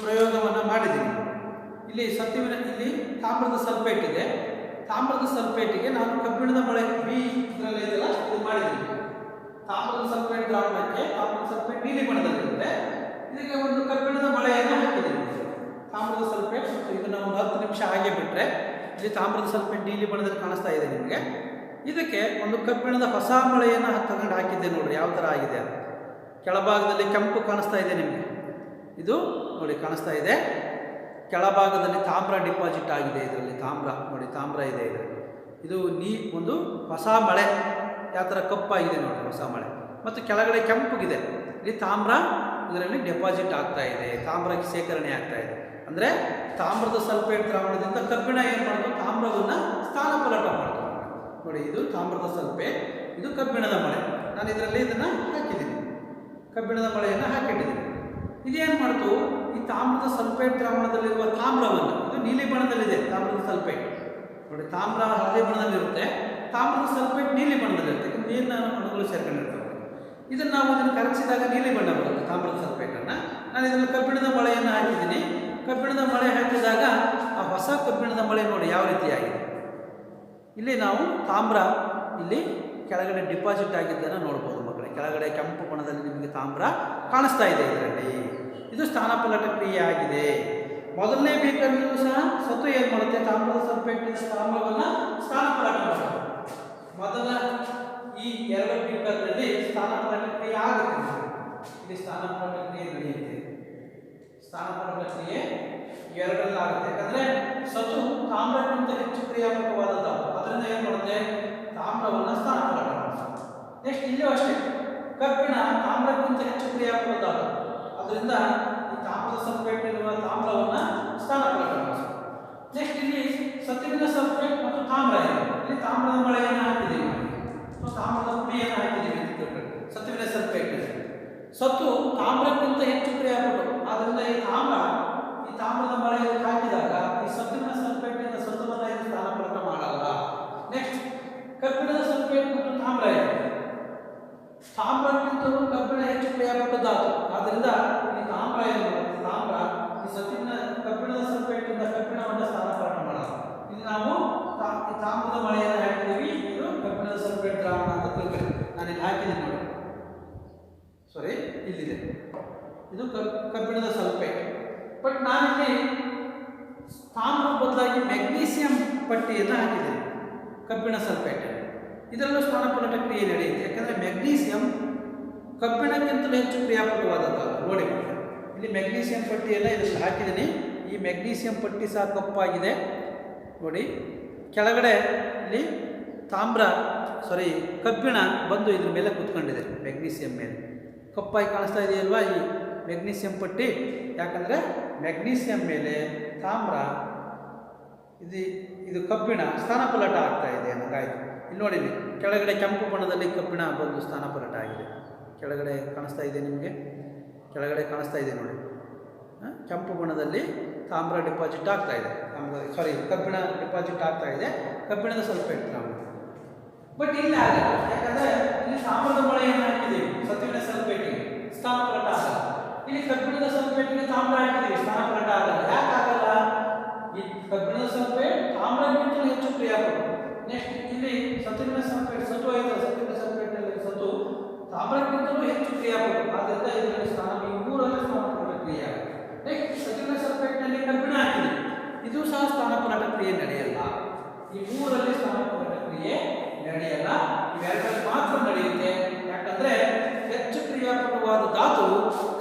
ಪ್ರಯೋಗವನ್ನು ಮಾಡಿದ್ದೀನಿ. ಇಲ್ಲಿ ಸತುವಿನ, ಇಲ್ಲಿ ತಾಮ್ರದ ಸಲ್ಫೇಟ್ ಇದೆ, ತಾಮ್ರದ ಸಲ್ಫೇಟಿಗೆ ನಾನು ಕಬ್ಬಿಣದ ಮಳೆ ಬಿ ಇದರಲ್ಲಿ ಇದೆಲ್ಲ ಇದು ಮಾಡಿದ್ದೀನಿ. ತಾಮ್ರದ ಸಲ್ಫೇಟ್ ದ್ರಾವಣಕ್ಕೆ ತಾಮ್ರದ ಸಲ್ಫೇಟ್ ನೀಲಿ ಬಣ್ಣದಲ್ಲಿರುತ್ತೆ, ಇದಕ್ಕೆ ಒಂದು ಕಬ್ಬಿಣದ ಮಳೆಯನ್ನು ಹಾಕಿದ್ದೀನಿ. ತಾಮ್ರದ ಸಲ್ಫೇಟ್ ಮತ್ತು ಇದನ್ನು ಒಂದು 10 ನಿಮಿಷ ಹಾಗೆ ಬಿಟ್ಟರೆ ಇಲ್ಲಿ ತಾಮ್ರದ ಸಲ್ಫೇಟ್ ನೀಲಿ ಬಣ್ಣದಲ್ಲಿ ಕಾಣಿಸ್ತಾ ಇದೆ ನಿಮಗೆ. ಇದಕ್ಕೆ ಒಂದು ಕಬ್ಬಿಣದ ಹೊಸ ಮಳೆಯನ್ನು ತಗೊಂಡು ಹಾಕಿದ್ದೆ. ನೋಡ್ರಿ ಯಾವ ಥರ ಆಗಿದೆ ಅದು. ಕೆಳಭಾಗದಲ್ಲಿ ಕೆಂಪು ಕಾಣಿಸ್ತಾ ಇದೆ ನಿಮಗೆ, ಇದು ನೋಡಿ ಕಾಣಿಸ್ತಾ ಇದೆ. ಕೆಳಭಾಗದಲ್ಲಿ ತಾಮ್ರ ಡಿಪಾಸಿಟ್ ಆಗಿದೆ. ಇದರಲ್ಲಿ ತಾಮ್ರ ನೋಡಿ, ತಾಮ್ರ ಇದೆ ಇದರಲ್ಲಿ. ಇದು ಒಂದು ಹೊಸ ಮಳೆ ಯಾವ ಥರ ಕಪ್ಪಾಗಿದೆ ನೋಡಿ, ಹೊಸ ಮಳೆ. ಮತ್ತು ಕೆಳಗಡೆ ಕೆಂಪುಗಿದೆ, ಇಲ್ಲಿ ತಾಮ್ರ ಇದರಲ್ಲಿ ಡೆಪಾಸಿಟ್ ಆಗ್ತಾ ಇದೆ, ತಾಮ್ರಕ್ಕೆ ಶೇಖರಣೆ ಆಗ್ತಾ ಇದೆ. ಅಂದರೆ ತಾಮ್ರದ ಸಲ್ಫೇಟ್ ದ್ರಾವಣದಿಂದ ಕಬ್ಬಿಣ ಏನು ಮಾಡೋದು, ತಾಮ್ರವನ್ನು ಸ್ಥಾನಪಲ್ಲಟ ಮಾಡ್ತಾರೆ ನೋಡಿ. ಇದು ತಾಮ್ರದ ಸಲ್ಫೇಟ್, ಇದು ಕಬ್ಬಿಣದ ಮಳೆ. ನಾನು ಇದರಲ್ಲಿ ಇದನ್ನು ಹಾಕಿದ್ದೀನಿ, ಕಬ್ಬಿಣದ ಮಳೆಯನ್ನು ಹಾಕಿಟ್ಟಿದ್ದೀನಿ. ಇದೇನು ಮಾಡ್ತು, ಈ ತಾಮ್ರದ ಸಲ್ಫೇಟ್ ದ್ರಾವಣದಲ್ಲಿರುವ ತಾಮ್ರವನ್ನು, ಇದು ನೀಲಿ ಬಣ್ಣದಲ್ಲಿದೆ ತಾಮ್ರದ ಸಲ್ಫೇಟ್ ನೋಡಿ, ತಾಮ್ರ ಹಳದಿ ಬಣ್ಣದಲ್ಲಿರುತ್ತೆ, ತಾಮ್ರದ ಸಲ್ಫೇಟ್ ನೀಲಿ ಬಣ್ಣದಲ್ಲಿರುತ್ತೆ. ನೀರಿನ ಅಣುಗಳು ಸೇರ್ಕೊಂಡಿರ್ತವೆ. ಇದನ್ನು ನಾವು ಇದನ್ನು ಕರಗಿಸಿದಾಗ ನೀಲಿ ಬಣ್ಣ ಬರುತ್ತೆ ತಾಮ್ರದ ಸಲ್ಫೇಟನ್ನು. ನಾನು ಇದರಲ್ಲಿ ಕಬ್ಬಿಣದ ಮಳೆಯನ್ನು ಹಾಕಿದ್ದೀನಿ. ಕಬ್ಬಿಣದ ಮಳೆ ಹಾಕಿದಾಗ ಆ ಹೊಸ ಕಬ್ಬಿಣದ ಮಳೆ ನೋಡಿ ಯಾವ ರೀತಿಯಾಗಿದೆ. ಇಲ್ಲಿ ನಾವು ತಾಮ್ರ ಇಲ್ಲಿ ಕೆಳಗಡೆ ಡಿಪಾಸಿಟ್ ಆಗಿದ್ದನ್ನು ನೋಡ್ಬೋದು ಮಕ್ಕಳೇ. ಕೆಳಗಡೆ ಕೆಂಪು ಬಣ್ಣದಲ್ಲಿ ನಿಮಗೆ ತಾಮ್ರ ಕಾಣಿಸ್ತಾ ಇದೆ ಇದರಲ್ಲಿ. ಇದು ಸ್ಥಾನಪಲ್ಲಟ ಕ್ರಿಯೆ ಆಗಿದೆ. ಮೊದಲನೇ ಬೀಕರ್ನಲ್ಲೂ ಸಹ ಸತು ಏನು ಮಾಡುತ್ತೆ, ತಾಮ್ರದ ಸಲ್ಫೇಟ್ನಿಂದ ತಾಮ್ರವನ್ನು ಸ್ಥಾನಪಲ್ಲಟ ಮಾಡುತ್ತೆ. ಮೊದಲ ಈ 2 ಬೀಕರ್ನಲ್ಲಿ ಸ್ಥಾನಪಲ್ಲಟ ಕ್ರಿಯೆ ಆಗುತ್ತೆ. ಇಲ್ಲಿ ಸ್ಥಾನಪಲ್ಲಟ ಕ್ರಿಯೆ ನಡೆಯುತ್ತೆ. ಸ್ಥಾನಪಲ್ಲಟ ಕ್ರಿಯೆ 2ರಲ್ಲಿ ಆಗುತ್ತೆ. ಯಾಕಂದರೆ ಸತು ತಾಮ್ರಕ್ಕಿಂತ ಹೆಚ್ಚು ಕ್ರಿಯಾತ್ಮಕವಾದದ್ದು, ಅದರಿಂದ ಏನು ಮಾಡುತ್ತೆ, ತಾಮ್ರವನ್ನು ಸ್ಥಾನಪಲ್ಲಟ ಮಾಡುತ್ತೆ. ನೆಕ್ಸ್ಟ್ ಇಲ್ಲೂ ಅಷ್ಟೇ, ಕಬ್ಬಿಣ ತಾಮ್ರಕ್ಕಿಂತ ಹೆಚ್ಚು ಕ್ರಿಯಾತ್ಮಕವಾದ, ಅದರಿಂದ ಈ ತಾಮ್ರದ ಸಲ್ಫೇಟ್ನಲ್ಲಿರುವ ತಾಮ್ರವನ್ನು ಸ್ಥಾನಪಲ್ಲಟ ಮಾಡುತ್ತೆ. ನೆಕ್ಸ್ಟ್ ಇಲ್ಲಿ ಸತುವಿನ ಸಲ್ಫೇಟ್ ಮತ್ತು ತಾಮ್ರ ಇದೆ. ಇಲ್ಲಿ ತಾಮ್ರದ ಮಳೆಯನ್ನು ಹಾಕಿದ್ದೀವಿ, ತಾಮ್ರದ ಪುಡಿಯನ್ನು ಹಾಕಿದ್ದೀವಿ. ಸತುವಿನ ಸಲ್ಫೇಟ್ ಸತು ತಾಮ್ರಕ್ಕಿಂತ ಹೆಚ್ಚು ಕ್ರಿಯಾಪಟು, ಆದ್ದರಿಂದ ಈ ತಾಮ್ರದ ಮಳೆಯನ್ನು ಹಾಕಿದಾಗ ಈ ಸತುವಿನ ಸಲ್ಫೇಟ್ನಿಂದ ಸತುವನ್ನು ಇದು ಸ್ಥಾನಪಲ್ಲಟ ಮಾಡಲ್ಲ. ನೆಕ್ಸ್ಟ್ ಕಬ್ಬಿಣದ ಸಲ್ಫೇಟ್ ಮತ್ತು ತಾಮ್ರ ಇದೆ. ತಾಮ್ರಕ್ಕಿಂತಲೂ ಕಬ್ಬಿಣ ಹೆಚ್ಚು ಕ್ರಿಯಾಪಟ್ಟದ್ದಾತು, ಆದ್ದರಿಂದ ಈ ತಾಮ್ರ ಏನು ಮಾಡುತ್ತೆ, ತಾಮ್ರ ಈ ಸತುವಿನ ಕಬ್ಬಿಣದ ಸಲ್ಫೇಟ್ನಿಂದ ಕಬ್ಬಿಣವನ್ನು ಸ್ಥಾನಪಲ್ಲಟ ಮಾಡಲ್ಲ. ಇದು ನಾವು ಈ ತಾಮ್ರದ ಮಳೆಯನ್ನು ಹಾಕಿದ್ದೀವಿ, ಇದು ಕಬ್ಬಿಣದ ಸಲ್ಫೇಟ್ ದ್ರಾವಣ ಅಂತ ತಿಳ್ಕೊಳ್ಳಿ. ನಾನು ಇಲ್ಲಿ ಹಾಕಿದ್ದೀನಿ ನೋಡಿ, ಸಾರಿ ಇಲ್ಲಿದೆ, ಇದು ಕಬ್ಬಿಣದ ಸಲ್ಫೇಟ್. ಬಟ್ ನಾನಿಲ್ಲಿ ತಾಮ್ರ ಬದಲಾಗಿ ಮೆಗ್ನೀಸಿಯಂ ಪಟ್ಟಿಯನ್ನು ಹಾಕಿದ್ದೀನಿ ಕಬ್ಬಿಣ ಸಲ್ಫೇಟ್. ಇದರಲ್ಲೂ ಸ್ಥಾನಪಲ್ಲಟ ಕ್ರಿಯೆ ನಡೆಯುತ್ತೆ. ಯಾಕಂದರೆ ಮೆಗ್ನೀಸಿಯಂ ಕಬ್ಬಿಣಕ್ಕಿಂತಲೂ ಹೆಚ್ಚು ಕ್ರಿಯಾಪಟುವಾದದ್ದು ನೋಡಿ. ಇಲ್ಲಿ ಮೆಗ್ನೀಸಿಯಂ ಪಟ್ಟಿಯನ್ನು ಇದರಲ್ಲಿ ಹಾಕಿದ್ದೀನಿ. ಈ ಮೆಗ್ನೀಸಿಯಂ ಪಟ್ಟಿ ಸಹ ಕಪ್ಪಾಗಿದೆ ನೋಡಿ. ಕೆಳಗಡೆ ಇಲ್ಲಿ ಕಬ್ಬಿಣ ಬಂದು ಇದ್ರ ಮೇಲೆ ಕೂತ್ಕೊಂಡಿದೆ, ಮೆಗ್ನೀಸಿಯಂ ಮೇಲೆ ಕಪ್ಪಾಗಿ ಕಾಣಿಸ್ತಾ ಇದೆಯಲ್ವಾ ಈ ಮೆಗ್ನೀಸಿಯಂ ಪಟ್ಟಿ. ಯಾಕಂದರೆ ಮೆಗ್ನೀಸಿಯಂ ಮೇಲೆ ತಾಮ್ರ ಇದು ಕಬ್ಬಿಣ ಸ್ಥಾನಪಲ್ಲಟ ಆಗ್ತಾ ಇದೆ ಅನ್ನೋಂಗಾಯ್ತು. ಇಲ್ಲಿ ನೋಡಿ, ಕೆಳಗಡೆ ಕೆಂಪು ಬಣ್ಣದಲ್ಲಿ ಕಬ್ಬಿಣ ಬಂದು ಸ್ಥಾನಪಲ್ಲಟ ಆಗಿದೆ. ಕೆಳಗಡೆ ಕಾಣಿಸ್ತಾ ಇದೆ ನಿಮಗೆ, ಕೆಳಗಡೆ ಕಾಣಿಸ್ತಾ ಇದೆ ನೋಡಿ, ಕೆಂಪು ಬಣ್ಣದಲ್ಲಿ ತಾಮ್ರ ಡಿಪಾಸಿಟ್ ಆಗ್ತಾ ಇದೆ, ಕಬ್ಬಿಣ ಡಿಪಾಸಿಟ್ ಆಗ್ತಾ ಇದೆ, ಕಬ್ಬಿಣದ ಸಲ್ಫೇಟ್ ನಾವು. ಬಟ್ ಇಲ್ಲಿ ಆಗಲ್ಲ, ಯಾಕಂದರೆ ಇಲ್ಲಿ ತಾಮ್ರದ ಮಳೆಯನ್ನು ಹಾಕಿದ್ದೀವಿ ಸತುವಿನ ಸಲ್ಫೇಟಿಗೆ, ಸ್ಥಾನಪಲ್ಲಟ ಆಗಲ್ಲ. ಇಲ್ಲಿ ಕಬ್ಬಿಣದ ಸಲ್ಫೇಟ್ಗೆ ತಾಮ್ರ ಹಾಕಿದ್ದೀವಿ, ಸ್ಥಾನಪಲ್ಲಟ ಆಗಲ್ಲ. ಯಾಕೆ ಆಗಲ್ಲ, ಈ ಕಬ್ಬಿಣದ ಸಲ್ಫೇಟ್ ತಾಮ್ರಕ್ಕಿಂತಲೂ ಹೆಚ್ಚು ಕ್ರಿಯಾಪಟು. ನೆಕ್ಸ್ಟ್ ಇಲ್ಲಿ ಸತುವಿನ ಸಲ್ಫೇಟ್, ಸತು ಆಯಿತು, ಸತುವಿನ ಸಲ್ಫೇಟ್ನಲ್ಲಿ ಸತು ತಾಮ್ರಕ್ಕಿಂತಲೂ ಹೆಚ್ಚು ಕ್ರಿಯಾಪಟು, ಆದ್ದರಿಂದ ಇದರಲ್ಲಿ ಈ 3ರಲ್ಲಿ ಸ್ಥಾನಪಲ್ಲಟ ಕ್ರಿಯೆ ಆಗುತ್ತೆ. ನೆಕ್ಸ್ಟ್ ಸತುವಿನ ಸಲ್ಫೇಟ್ನಲ್ಲಿ ಕಬ್ಬಿಣ ಹಾಕಿದ್ದೀವಿ, ಇದು ಸಹ ಸ್ಥಾನಪಲ್ಲಟ ಕ್ರಿಯೆ ನಡೆಯಲ್ಲ. ಈ ಮೂರರಲ್ಲಿ ಸ್ಥಾನಪಲ್ಲಟ ಕ್ರಿಯೆ ನಡೆಯಲ್ಲ. ಇವೆರಡರಲ್ಲಿ ಮಾತ್ರ ನಡೆಯುತ್ತೆ. ಯಾಕಂದ್ರೆ ಹೆಚ್ಚು ಕ್ರಿಯಾಪಟುವಾದ ಧಾತು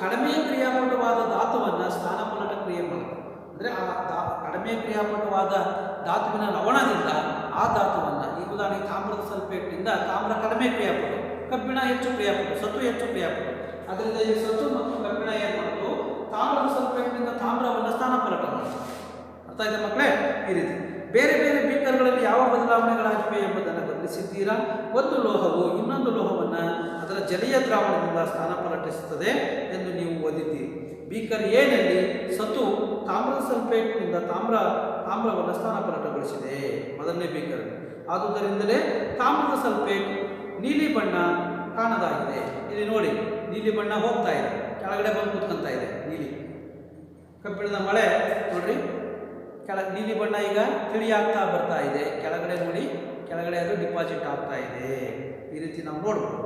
ಕಡಿಮೆ ಕ್ರಿಯಾಪಟುವಾದ ಧಾತುವನ್ನು ಸ್ಥಾನಪಲ್ಲಟ ಕ್ರಿಯೆ ಮಾಡುತ್ತೆ. ಅಂದರೆ ಕಡಿಮೆ ಕ್ರಿಯಾಪಟುವಾದ ಧಾತುವಿನ ಲವಣದಿಂದ ಆ ಧಾತುವನ್ನು, ಈ ಉದಾಹರಣೆಗೆ ತಾಮ್ರದ ಸಲ್ಫೇಟ್ನಿಂದ ತಾಮ್ರ ಕಡಿಮೆ ಕ್ರಿಯಾಪಟು, ಕಬ್ಬಿಣ ಹೆಚ್ಚು ಕ್ರಿಯಾಪಟು, ಸತು ಹೆಚ್ಚು ಕ್ರಿಯಾಪಟು. ಅದರಿಂದ ಈ ಸತು ಮತ್ತು ಕಬ್ಬಿಣ ಏನು ಮಾಡೋದು, ತಾಮ್ರದ ಸಲ್ಫೇಟ್ನಿಂದ ತಾಮ್ರವನ್ನು ಸ್ಥಾನಪಲ್ಲಟ ಮಾಡುತ್ತೆ. ಅರ್ಥ ಆಯ್ತಾ ಮಕ್ಕಳೇ? ಈ ರೀತಿ ಬೇರೆ ಬೇರೆ ಬೀಕರ್ಗಳಲ್ಲಿ ಯಾವ ಬದಲಾವಣೆಗಳಾಗಿವೆ ಎಂಬುದನ್ನು ಗಮನಿಸಿದ್ದೀರಾ. ಒಂದು ಲೋಹವು ಇನ್ನೊಂದು ಲೋಹವನ್ನು ಅದರ ಜಲೀಯ ದ್ರಾವಣದಿಂದ ಸ್ಥಾನಪಲ್ಲಟಿಸುತ್ತದೆ ಎಂದು ನೀವು ಓದಿದ್ದೀರಿ. ಬೀಕರ್ ಎನಲ್ಲಿ ಸತು ತಾಮ್ರದ ಸಲ್ಫೇಟ್ನಿಂದ ತಾಮ್ರವನ್ನು ಸ್ಥಾನಪಲ್ಲಟಗೊಳಿಸಿದೆ, ಮೊದಲನೇ ಬೀಕರ್. ಆದುದರಿಂದಲೇ ತಾಮ್ರದ ಸಲ್ಫೇಟ್ ನೀಲಿ ಬಣ್ಣ ಕಾಣದಾಗಿದೆ. ಇಲ್ಲಿ ನೋಡಿ, ನೀಲಿ ಬಣ್ಣ ಹೋಗ್ತಾ ಇದೆ, ಕೆಳಗಡೆ ಬಂದು ಕೂತ್ಕೊಂತ ಇದೆ ನೀಲಿ. ಕಬ್ಬಿಣದ ಮಳೆ ನೋಡ್ರಿ, ನೀಲಿ ಬಣ್ಣ ಈಗ ತಿಳಿಯಾಗ್ತಾ ಬರ್ತಾ ಇದೆ. ಕೆಳಗಡೆ ನೋಡಿ, ಕೆಳಗಡೆ ಅದು ಡಿಪಾಸಿಟ್ ಆಗ್ತಾ ಇದೆ. ಈ ರೀತಿ ನಾವು ನೋಡ್ಬೋದು.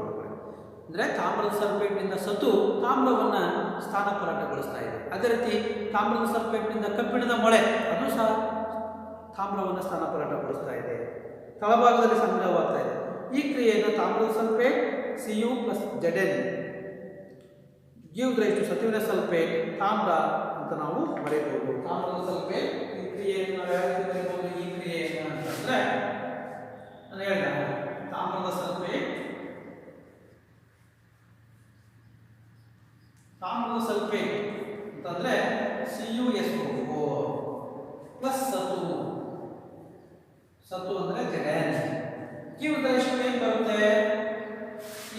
ಅಂದರೆ ತಾಮ್ರದ ಸಲ್ಫೇಟ್ನಿಂದ ಸತು ತಾಮ್ರವನ್ನು ಸ್ಥಾನಪಲ್ಲಟಗೊಳಿಸ್ತಾ ಇದೆ. ಅದೇ ರೀತಿ ತಾಮ್ರದ ಸಲ್ಫೇಟ್ನಿಂದ ಕಬ್ಬಿಣದ ಮೊಳೆ ಅದು ಸಹ ತಾಮ್ರವನ್ನು ಸ್ಥಾನಪಲ್ಲಟಗೊಳಿಸ್ತಾ ಇದೆ. ತಳಭಾಗದಲ್ಲಿ ಸಂಗ್ರಹವಾಗ್ತಾ ಇದೆ. ಈ ಕ್ರಿಯೆಯನ್ನು ತಾಮ್ರದ sulphate Cu + Zn give rise to ಸತುವಿನ ಸಲ್ಫೇಟ್ ತಾಮ್ರ ಅಂತ ನಾವು ಬರೆಯಬಹುದು. ತಾಮ್ರದ ಸಲ್ಫೇಟ್ ಈ ಕ್ರಿಯೆಯನ್ನು ನಾವು ಯಾವ ರೀತಿ ಬರೆಯಬಹುದು? ಈ ಕ್ರಿಯೆಯನ್ನು ಅಂತಂದ್ರೆ ನಾನು ಹೇಳಿದ ತಾಮ್ರದ ಸಲ್ಫೇಟ್ ಅಂತಂದ್ರೆ CuSO4 ಪ್ಲಸ್ ಸತು ಅಂದ್ರೆ Zn ಗಿವ್ ರೈಸ್ ಟು ಏನು ಬರುತ್ತೆ?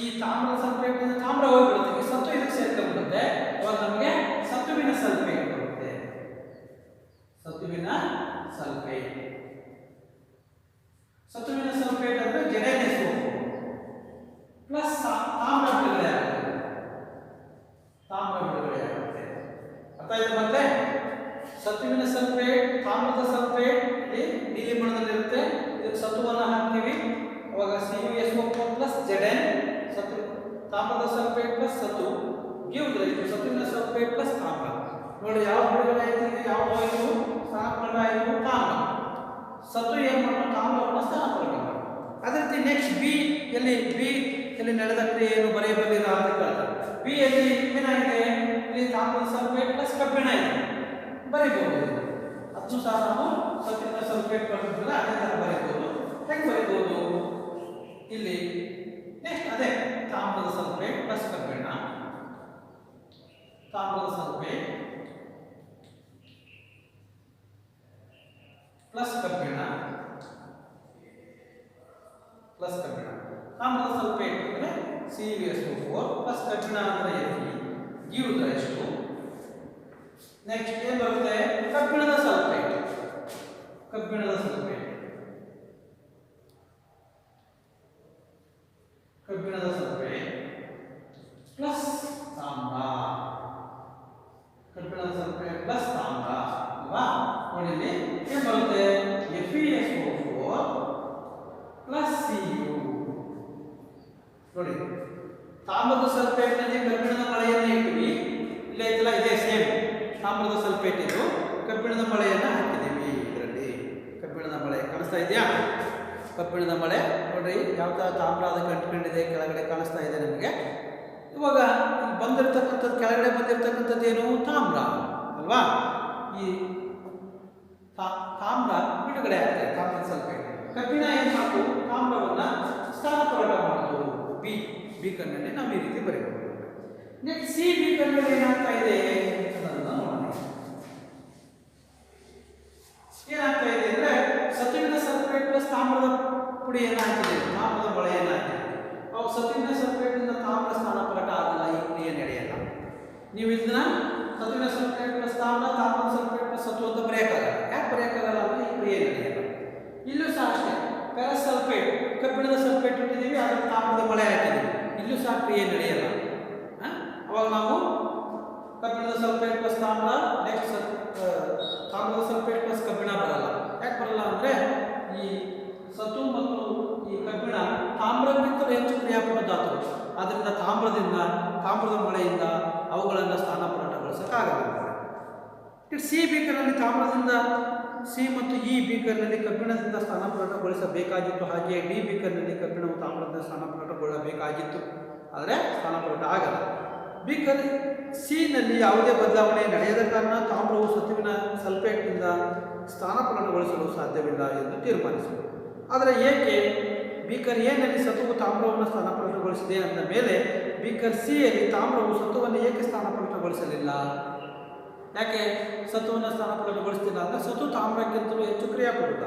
ಈ ತಾಮ್ರದ ಸಲ್ಫೇಟ್ನಿಂದ ತಾಮ್ರ ಹೋಗ್ಬಿಡುತ್ತೆ, ಈ ಸತು ಇದಕ್ಕೆ ಸೇರ್ಕೊಂಡ್ಬಿಡುತ್ತೆ. ಅವಾಗ ನಮಗೆ ಸತುವಿನ ಸಲ್ಫೇಟ್ ಬರುತ್ತೆ. ಸತುವಿನ ಸಲ್ಫೇಟ್ ಅಂದ್ರೆ ZnSO4 ಪ್ಲಸ್ ತಾಮ್ರ ಬಿಡುಗಡೆ ಆಗುತ್ತೆ. ಅರ್ಥ ಆಯ್ತು ಮತ್ತೆ? ಸತುವಿನ ಸಲ್ಫೇಟ್, ತಾಮ್ರದ ಸಲ್ಫೇಟ್ ನೀಲಿ ಬಣ್ಣದಲ್ಲಿರುತ್ತೆ. ಇದಕ್ಕೆ ಸತುವನ್ನು ಹಾಕ್ತೀವಿ, ಅವಾಗ CuSO4 ಪ್ಲಸ್ Zn ತಾಮ್ರದ ಸಲ್ಫೇಟ್ ಪ್ಲಸ್ ಸತು ಗಿವ್ ರೈಸ್ ಟು ಸತುವಿನ ಸಲ್ಫೇಟ್ ಪ್ಲಸ್ ತಾಮ್ರ. ನೋಡಿ ಯಾವ ಬಿಡುಗಡೆ ಆಯ್ತು, ಯಾವ ಹೋಯಿತು? ಸ್ಥಾನಪಲ್ಲಟ ಆಯಿತು ತಾಮ್ರ. ಸತು ಏನು ಮಾಡೋದು? ತಾಮ್ರವನ್ನು ಸ್ಥಾನಪಲ್ಲಟ ಮಾಡೋದು. ಅದೇ ರೀತಿ ನೆಕ್ಸ್ಟ್ ಬಿ ಯಲ್ಲಿ ನಡೆದ ಕ್ರಿಯೆಯನ್ನು ಬರೆಯಬಲ್ಲಿರ ಅಂತ ಕೇಳ್ತಾರೆ. ಬಿ ಯಲ್ಲಿ ಏನಾಗಿದೆ? ಇಲ್ಲಿ ತಾಮ್ರದ ಸಲ್ಫೇಟ್ ಪ್ಲಸ್ ಕಬ್ಬಿಣ ಇದೆ, ಬರೀಬಹುದು. ಅದು ಸಹ ನಾವು ಸತುವಿನ ಸಲ್ಫೇಟ್ ಬರೆದಿಲ್ಲ, ಅದೇ ಥರ ಬರೀಬಹುದು. ಹೇಗೆ ಬರೀಬಹುದು? ಇಲ್ಲಿ ನೆಕ್ಸ್ಟ್ ಅದೇ ತಾಮ್ರದ ಸಲ್ಫೇಟ್ ಪ್ಲಸ್ ಕಬ್ಬಿಣ, ತಾಮ್ರದ ಸಲ್ಫೇಟ್ ಪ್ಲಸ್ ಕಬ್ಬಿಣ, ತಾಮ್ರದ ಸಲ್ಫೇಟ್ ಅಂದ್ರೆ CuSO4 ಪ್ಲಸ್ ಕಬ್ಬಿಣ ಅಂದ್ರೆ Fe give rise to next ಏನು ಬರುತ್ತೆ? ಕಬ್ಬಿಣದ ಸಲ್ಫೇಟ್ ಪ್ಲಸ್ ತಾಮ್ರ, ಅಲ್ವಾ? ನೋಡಿ ಇಲ್ಲಿ ಏನು ಬರುತ್ತೆ? FeSO4 plus Cu. ನೋಡಿ, ತಾಮ್ರದ ಸಲ್ಫೇಟ್ನಲ್ಲಿ ಕಬ್ಬಿಣದ ಮಳೆಯನ್ನು ಇಟ್ಟಿವಿ. ಇಲ್ಲೇ ಐತಲ್ಲ, ಇದೇ ಸೇಮ್ ತಾಮ್ರದ ಸಲ್ಫೇಟ್ ಇದು. ಕಬ್ಬಿಣದ ಮಳೆಯನ್ನು ಹಾಕಿದ್ದೀವಿ. ಇದರಲ್ಲಿ ಕಬ್ಬಿಣದ ಮಳೆ ಕಾಣಿಸ್ತಾ ಇದೆಯಾ? ಕಬ್ಬಿಣದ ಮಳೆ ನೋಡ್ರಿ, ಯಾವ ಥರ ತಾಮ್ರ ಅದಕ್ಕೆ ಅಂಟ್ಕೊಂಡಿದೆ, ಕೆಳಗಡೆ ಕಾಣಿಸ್ತಾ ಇದೆ ನಮಗೆ. ಇವಾಗ ಬಂದಿರತಕ್ಕಂಥದ್ದು, ಕೆಳಗಡೆ ಬಂದಿರತಕ್ಕಂಥದ್ದು ಏನು? ತಾಮ್ರ ಅಲ್ವಾ? ಈ ತಾಮ್ರ ಬಿಡುಗಡೆ ಆಗ್ತದೆ, ತಾಮ್ರದ ಸಲ್ಫೇಟ್. ಕಬ್ಬಿಣ ಏನು ಮಾಡು? ತಾಮ್ರವನ್ನು ಸ್ಥಾನಪಲ್ಲಟ ಮಾಡೋದು. ಬೀಕರ್ನಲ್ಲಿ ನಾವು ಈ ರೀತಿ ಬರೀಬಹುದು. ನೆಕ್ಸ್ಟ್ ಸಿ ಬೀಕರ್ನಲ್ಲಿ ಏನಾಗ್ತಾ ಇದೆ ಅನ್ನೋದನ್ನ ನೋಡೋಣ. ಏನಾಗ್ತಾ ಇದೆ ಅಂದ್ರೆ ಸತುವಿನ ಸಲ್ಫೇಟ್ ಪ್ಲಸ್ ತಾಮ್ರದ ಪುಡಿಯನ್ನು ಹಾಕಿದೆ, ತಾಮ್ರದ ಮೊಳೆಯನ್ನು ಹಾಕಿದೆ. ಅವು ಸತುವಿನ ಸಲ್ಫೇಟ್ನಿಂದ ತಾಮ್ರ ಸ್ಥಾನಪಲ್ಲಟ ಆಗಲ್ಲ, ಈ ಕ್ರಿಯೆ ನಡೆಯಲ್ಲ. ನೀವು ಇದನ್ನ ಸತುವಿನ ಸಲ್ಫೇಟ್ ಪ್ಲಸ್ ತಾಮ್ರದ ಸಲ್ಫೇಟ್ ಪ್ಲಸ್ ಸತು ಅಂತ ಬರೆಯೋಕ್ಕಾಗಲ್ಲ. ಯಾಕೆ ಬರೆಯೋಕ್ಕಾಗಲ್ಲ ಅಂದ್ರೆ ಈ ಕ್ರಿಯೆ ನಡೆಯಲ್ಲ. ಇಲ್ಲೂ ಸಹ ಅಷ್ಟೇ, ಫೆರಸ್ ಸಲ್ಫೇಟ್ ಕಬ್ಬಿಣದ ಸಲ್ಫೇಟ್ ಇಟ್ಟಿದ್ದೀವಿ, ಅದಕ್ಕೆ ತಾಮ್ರದ ಮಳೆ ಹಾಕಿದ್ದೀವಿ, ಇಲ್ಲೂ ಸಹ ಕ್ರಿಯೆ ನಡೆಯಲ್ಲ. ಅವಾಗ ನಾವು ಕಬ್ಬಿಣದ ಸಲ್ಫೇಟ್ ಪ್ಲಸ್ ತಾಮ್ರ, ನೆಕ್ಸ್ಟ್ ತಾಮ್ರದ ಸಲ್ಫೇಟ್ ಪ್ಲಸ್ ಕಬ್ಬಿಣ ಬರಲ್ಲ. ಯಾಕೆ ಬರಲ್ಲ ಅಂದರೆ ಈ ಸತು ಮತ್ತು ಈ ಕಬ್ಬಿಣ ತಾಮ್ರಕ್ಕಿಂತಲೂ ಹೆಚ್ಚು ಕ್ರಿಯಾಪಟ ಧಾತು. ಆದ್ದರಿಂದ ತಾಮ್ರದ ಮಳೆಯಿಂದ ಅವುಗಳನ್ನು ಸ್ಥಾನಪಲ್ಲಟಗೊಳಿಸೋಕ್ಕಾಗಲ್ಲ. ಸಿ ಬೀಕರ್ನಲ್ಲಿ ತಾಮ್ರದಿಂದ ಸಿ ಮತ್ತು ಇ ಬೀಕರ್ನಲ್ಲಿ ಕಬ್ಬಿಣದಿಂದ ಸ್ಥಾನಾಪಲ್ಲಟಗೊಳಿಸಬೇಕಾಗಿತ್ತು. ಹಾಗೆಯೇ ಡಿ ಬೀಕರ್ನಲ್ಲಿ ಕಬ್ಬಿಣವು ತಾಮ್ರದಿಂದ ಸ್ಥಾನಾಪಲ್ಲಟಗೊಳ್ಳಬೇಕಾಗಿತ್ತು. ಆದರೆ ಸ್ಥಾನಾಪಲ್ಲಟ ಆಗಲ್ಲ. ಬೀಕರ್ ಸಿ ನಲ್ಲಿ ಯಾವುದೇ ಬದಲಾವಣೆ ನಡೆಯದ ಕಾರಣ ತಾಮ್ರವು ಸತುವಿನ ಸಲ್ಫೇಟ್ನಿಂದ ಸ್ಥಾನಾಪಲ್ಲಟಗೊಳಿಸಲು ಸಾಧ್ಯವಿಲ್ಲ ಎಂದು ತೀರ್ಮಾನಿಸಿದರು. ಆದರೆ ಏಕೆ ಬೀಕರ್ ಎ ನಲ್ಲಿ ಸತುವು ತಾಮ್ರವನ್ನು ಸ್ಥಾನಾಪಲ್ಲಟಗೊಳಿಸಿದೆ ಅಂದ ಮೇಲೆ ಬೀಕರ್ ಸಿ ಯಲ್ಲಿ ತಾಮ್ರವು ಸತುವನ್ನು ಏಕೆ ಸ್ಥಾನಾಪಲ್ಲಟಗೊಳಿಸಲಿಲ್ಲ? ಯಾಕೆ ಸತುವನ್ನು ಸ್ಥಾನಾಪಲ್ಲಟಗೊಳಿಸ್ತಿಲ್ಲ ಅಂದರೆ ಸತು ತಾಮ್ರಕ್ಕಿಂತಲೂ ಹೆಚ್ಚು ಕ್ರಿಯಾಪಟುತ.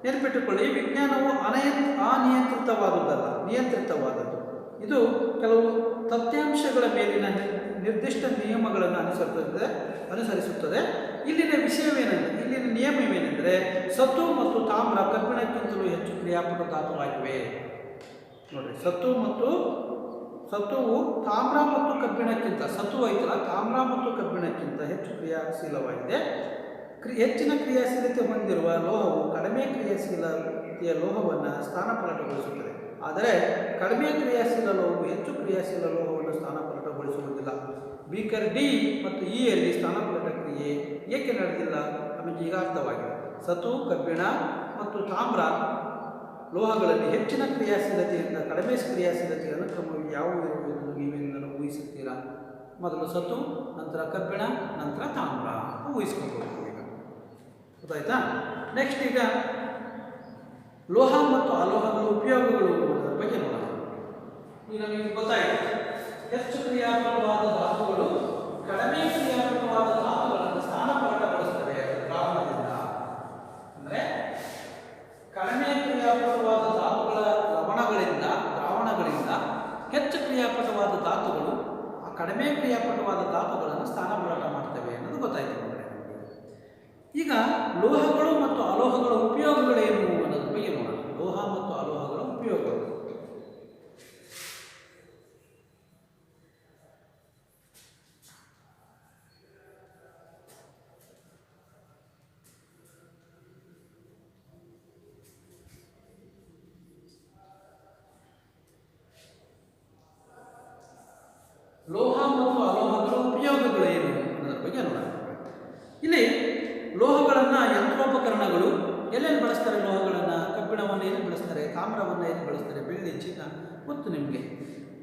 ನೆನಪಿಟ್ಟುಕೊಳ್ಳಿ, ವಿಜ್ಞಾನವು ಅನಿಯಂತ್ರಿತವಾದುದಲ್ಲ, ನಿಯಂತ್ರಿತವಾದದ್ದು. ಇದು ಕೆಲವು ತಥ್ಯಾಂಶಗಳ ಮೇಲಿನ ನಿರ್ದಿಷ್ಟ ನಿಯಮಗಳನ್ನು ಅನುಸರಿಸುತ್ತದೆ. ಇಲ್ಲಿನ ವಿಷಯವೇನೆಂದರೆ, ಇಲ್ಲಿನ ನಿಯಮವೇನೆಂದರೆ ಸತು ಮತ್ತು ತಾಮ್ರ ಕಬ್ಬಿಣಕ್ಕಿಂತಲೂ ಹೆಚ್ಚು ಕ್ರಿಯಾಪಟು ಧಾತುವಾಗಿವೆ. ನೋಡಿರಿ, ಸತುವು ತಾಮ್ರ ಮತ್ತು ಕಬ್ಬಿಣಕ್ಕಿಂತ, ಸತು ಐತಲ್ಲ, ತಾಮ್ರ ಮತ್ತು ಕಬ್ಬಿಣಕ್ಕಿಂತ ಹೆಚ್ಚು ಕ್ರಿಯಾಶೀಲವಾಗಿದೆ. ಹೆಚ್ಚಿನ ಕ್ರಿಯಾಶೀಲತೆ ಹೊಂದಿರುವ ಲೋಹವು ಕಡಿಮೆ ಕ್ರಿಯಾಶೀಲತೆಯ ಲೋಹವನ್ನು ಸ್ಥಾನಪಲ್ಲಟಗೊಳಿಸುತ್ತದೆ. ಆದರೆ ಕಡಿಮೆ ಕ್ರಿಯಾಶೀಲ ಲೋಹವು ಹೆಚ್ಚು ಕ್ರಿಯಾಶೀಲ ಲೋಹವನ್ನು ಸ್ಥಾನಪಲ್ಲಟಗೊಳಿಸುವುದಿಲ್ಲ. ಬೀಕರ್ ಡಿ ಮತ್ತು ಇ ಯಲ್ಲಿ ಸ್ಥಾನಪಲ್ಲಟ ಕ್ರಿಯೆ ಏಕೆ ನಡೆದಿಲ್ಲ ನಮಗೆ ಈಗ ಅರ್ಥವಾಗಿದೆ. ಸತು, ಕಬ್ಬಿಣ ಮತ್ತು ತಾಮ್ರ ಲೋಹಗಳಲ್ಲಿ ಹೆಚ್ಚಿನ ಕ್ರಿಯಾಶೀಲತೆಯಿಂದ ಕಡಿಮೆ ಕ್ರಿಯಾಶೀಲತೆಯ ಅನುಕ್ರಮವು ಯಾವುವು ಇರುವುದನ್ನು ನೀವೇನು ಊಹಿಸುತ್ತೀರಾ? ಮೊದಲು ಸತು, ನಂತರ ಕಬ್ಬಿಣ, ನಂತರ ತಾಮ್ರ ಊಹಿಸ್ಕೊಳ್ಬೇಕು. ಈಗ ಗೊತ್ತಾಯ್ತಾ? ನೆಕ್ಸ್ಟ್ ಈಗ ಲೋಹ ಮತ್ತು ಅಲೋಹಗಳ ಉಪಯೋಗಗಳು ಅನ್ನೋದ್ರ ಬಗ್ಗೆ ನೋಡೋಣ. ಈಗ ನಮಗೆ ಗೊತ್ತಾಯಿತು, ಹೆಚ್ಚು ಕ್ರಿಯಾತ್ಮಕವಾದ ಧಾತುಗಳು ಕಡಿಮೆ ಕ್ರಿಯಾತ್ಮಕವಾದ ಧಾತುಗಳನ್ನು ಸ್ಥಾನಪಲ್ಲಟಗೊಳಿಸುತ್ತವೆ ದ್ರಾವಣದಿಂದ. ಅಂದರೆ ಕಡಿಮೆ ಕ್ರಿಯಾಪಟವಾದ ಧಾತುಗಳ ದ್ರಾವಣಗಳಿಂದ ಹೆಚ್ಚು ಕ್ರಿಯಾಪಟವಾದ ಧಾತುಗಳು ಆ ಕಡಿಮೆ ಕ್ರಿಯಾಪಟವಾದ ಧಾತುಗಳನ್ನು ಸ್ಥಾನಪಲ್ಲಟ ಮಾಡ್ತವೆ ಅನ್ನೋದು ಗೊತ್ತಾಯ್ತು. ಈಗ ಲೋಹಗಳು ಮತ್ತು ಅಲೋಹಗಳ ಉಪಯೋಗಗಳೇನು ಅನ್ನೋದ್ರ ಬಗ್ಗೆ ನೋಡೋಣ. ಲೋಹ ಮತ್ತು ಅಲೋಹಗಳ ಉಪಯೋಗಗಳು. ಲೋಹ ಮತ್ತು ಅಲೋಹಗಳ ಉಪಯೋಗಗಳೇನು ಅನ್ನೋದ್ರ ಬಗ್ಗೆ ನೋಡೋಣ. ಇಲ್ಲಿ ಲೋಹಗಳನ್ನು ಯಂತ್ರೋಪಕರಣಗಳು ಎಲ್ಲೆಲ್ಲಿ ಬಳಸ್ತಾರೆ? ಲೋಹಗಳನ್ನು, ಕಬ್ಬಿಣವನ್ನು ಎಲ್ಲಿ ಬಳಸ್ತಾರೆ? ತಾಮ್ರವನ್ನು ಎಲ್ಲಿ ಬಳಸ್ತಾರೆ? ಬೆಳ್ಳಿ, ಚಿನ್ನ ಗೊತ್ತು ನಿಮಗೆ.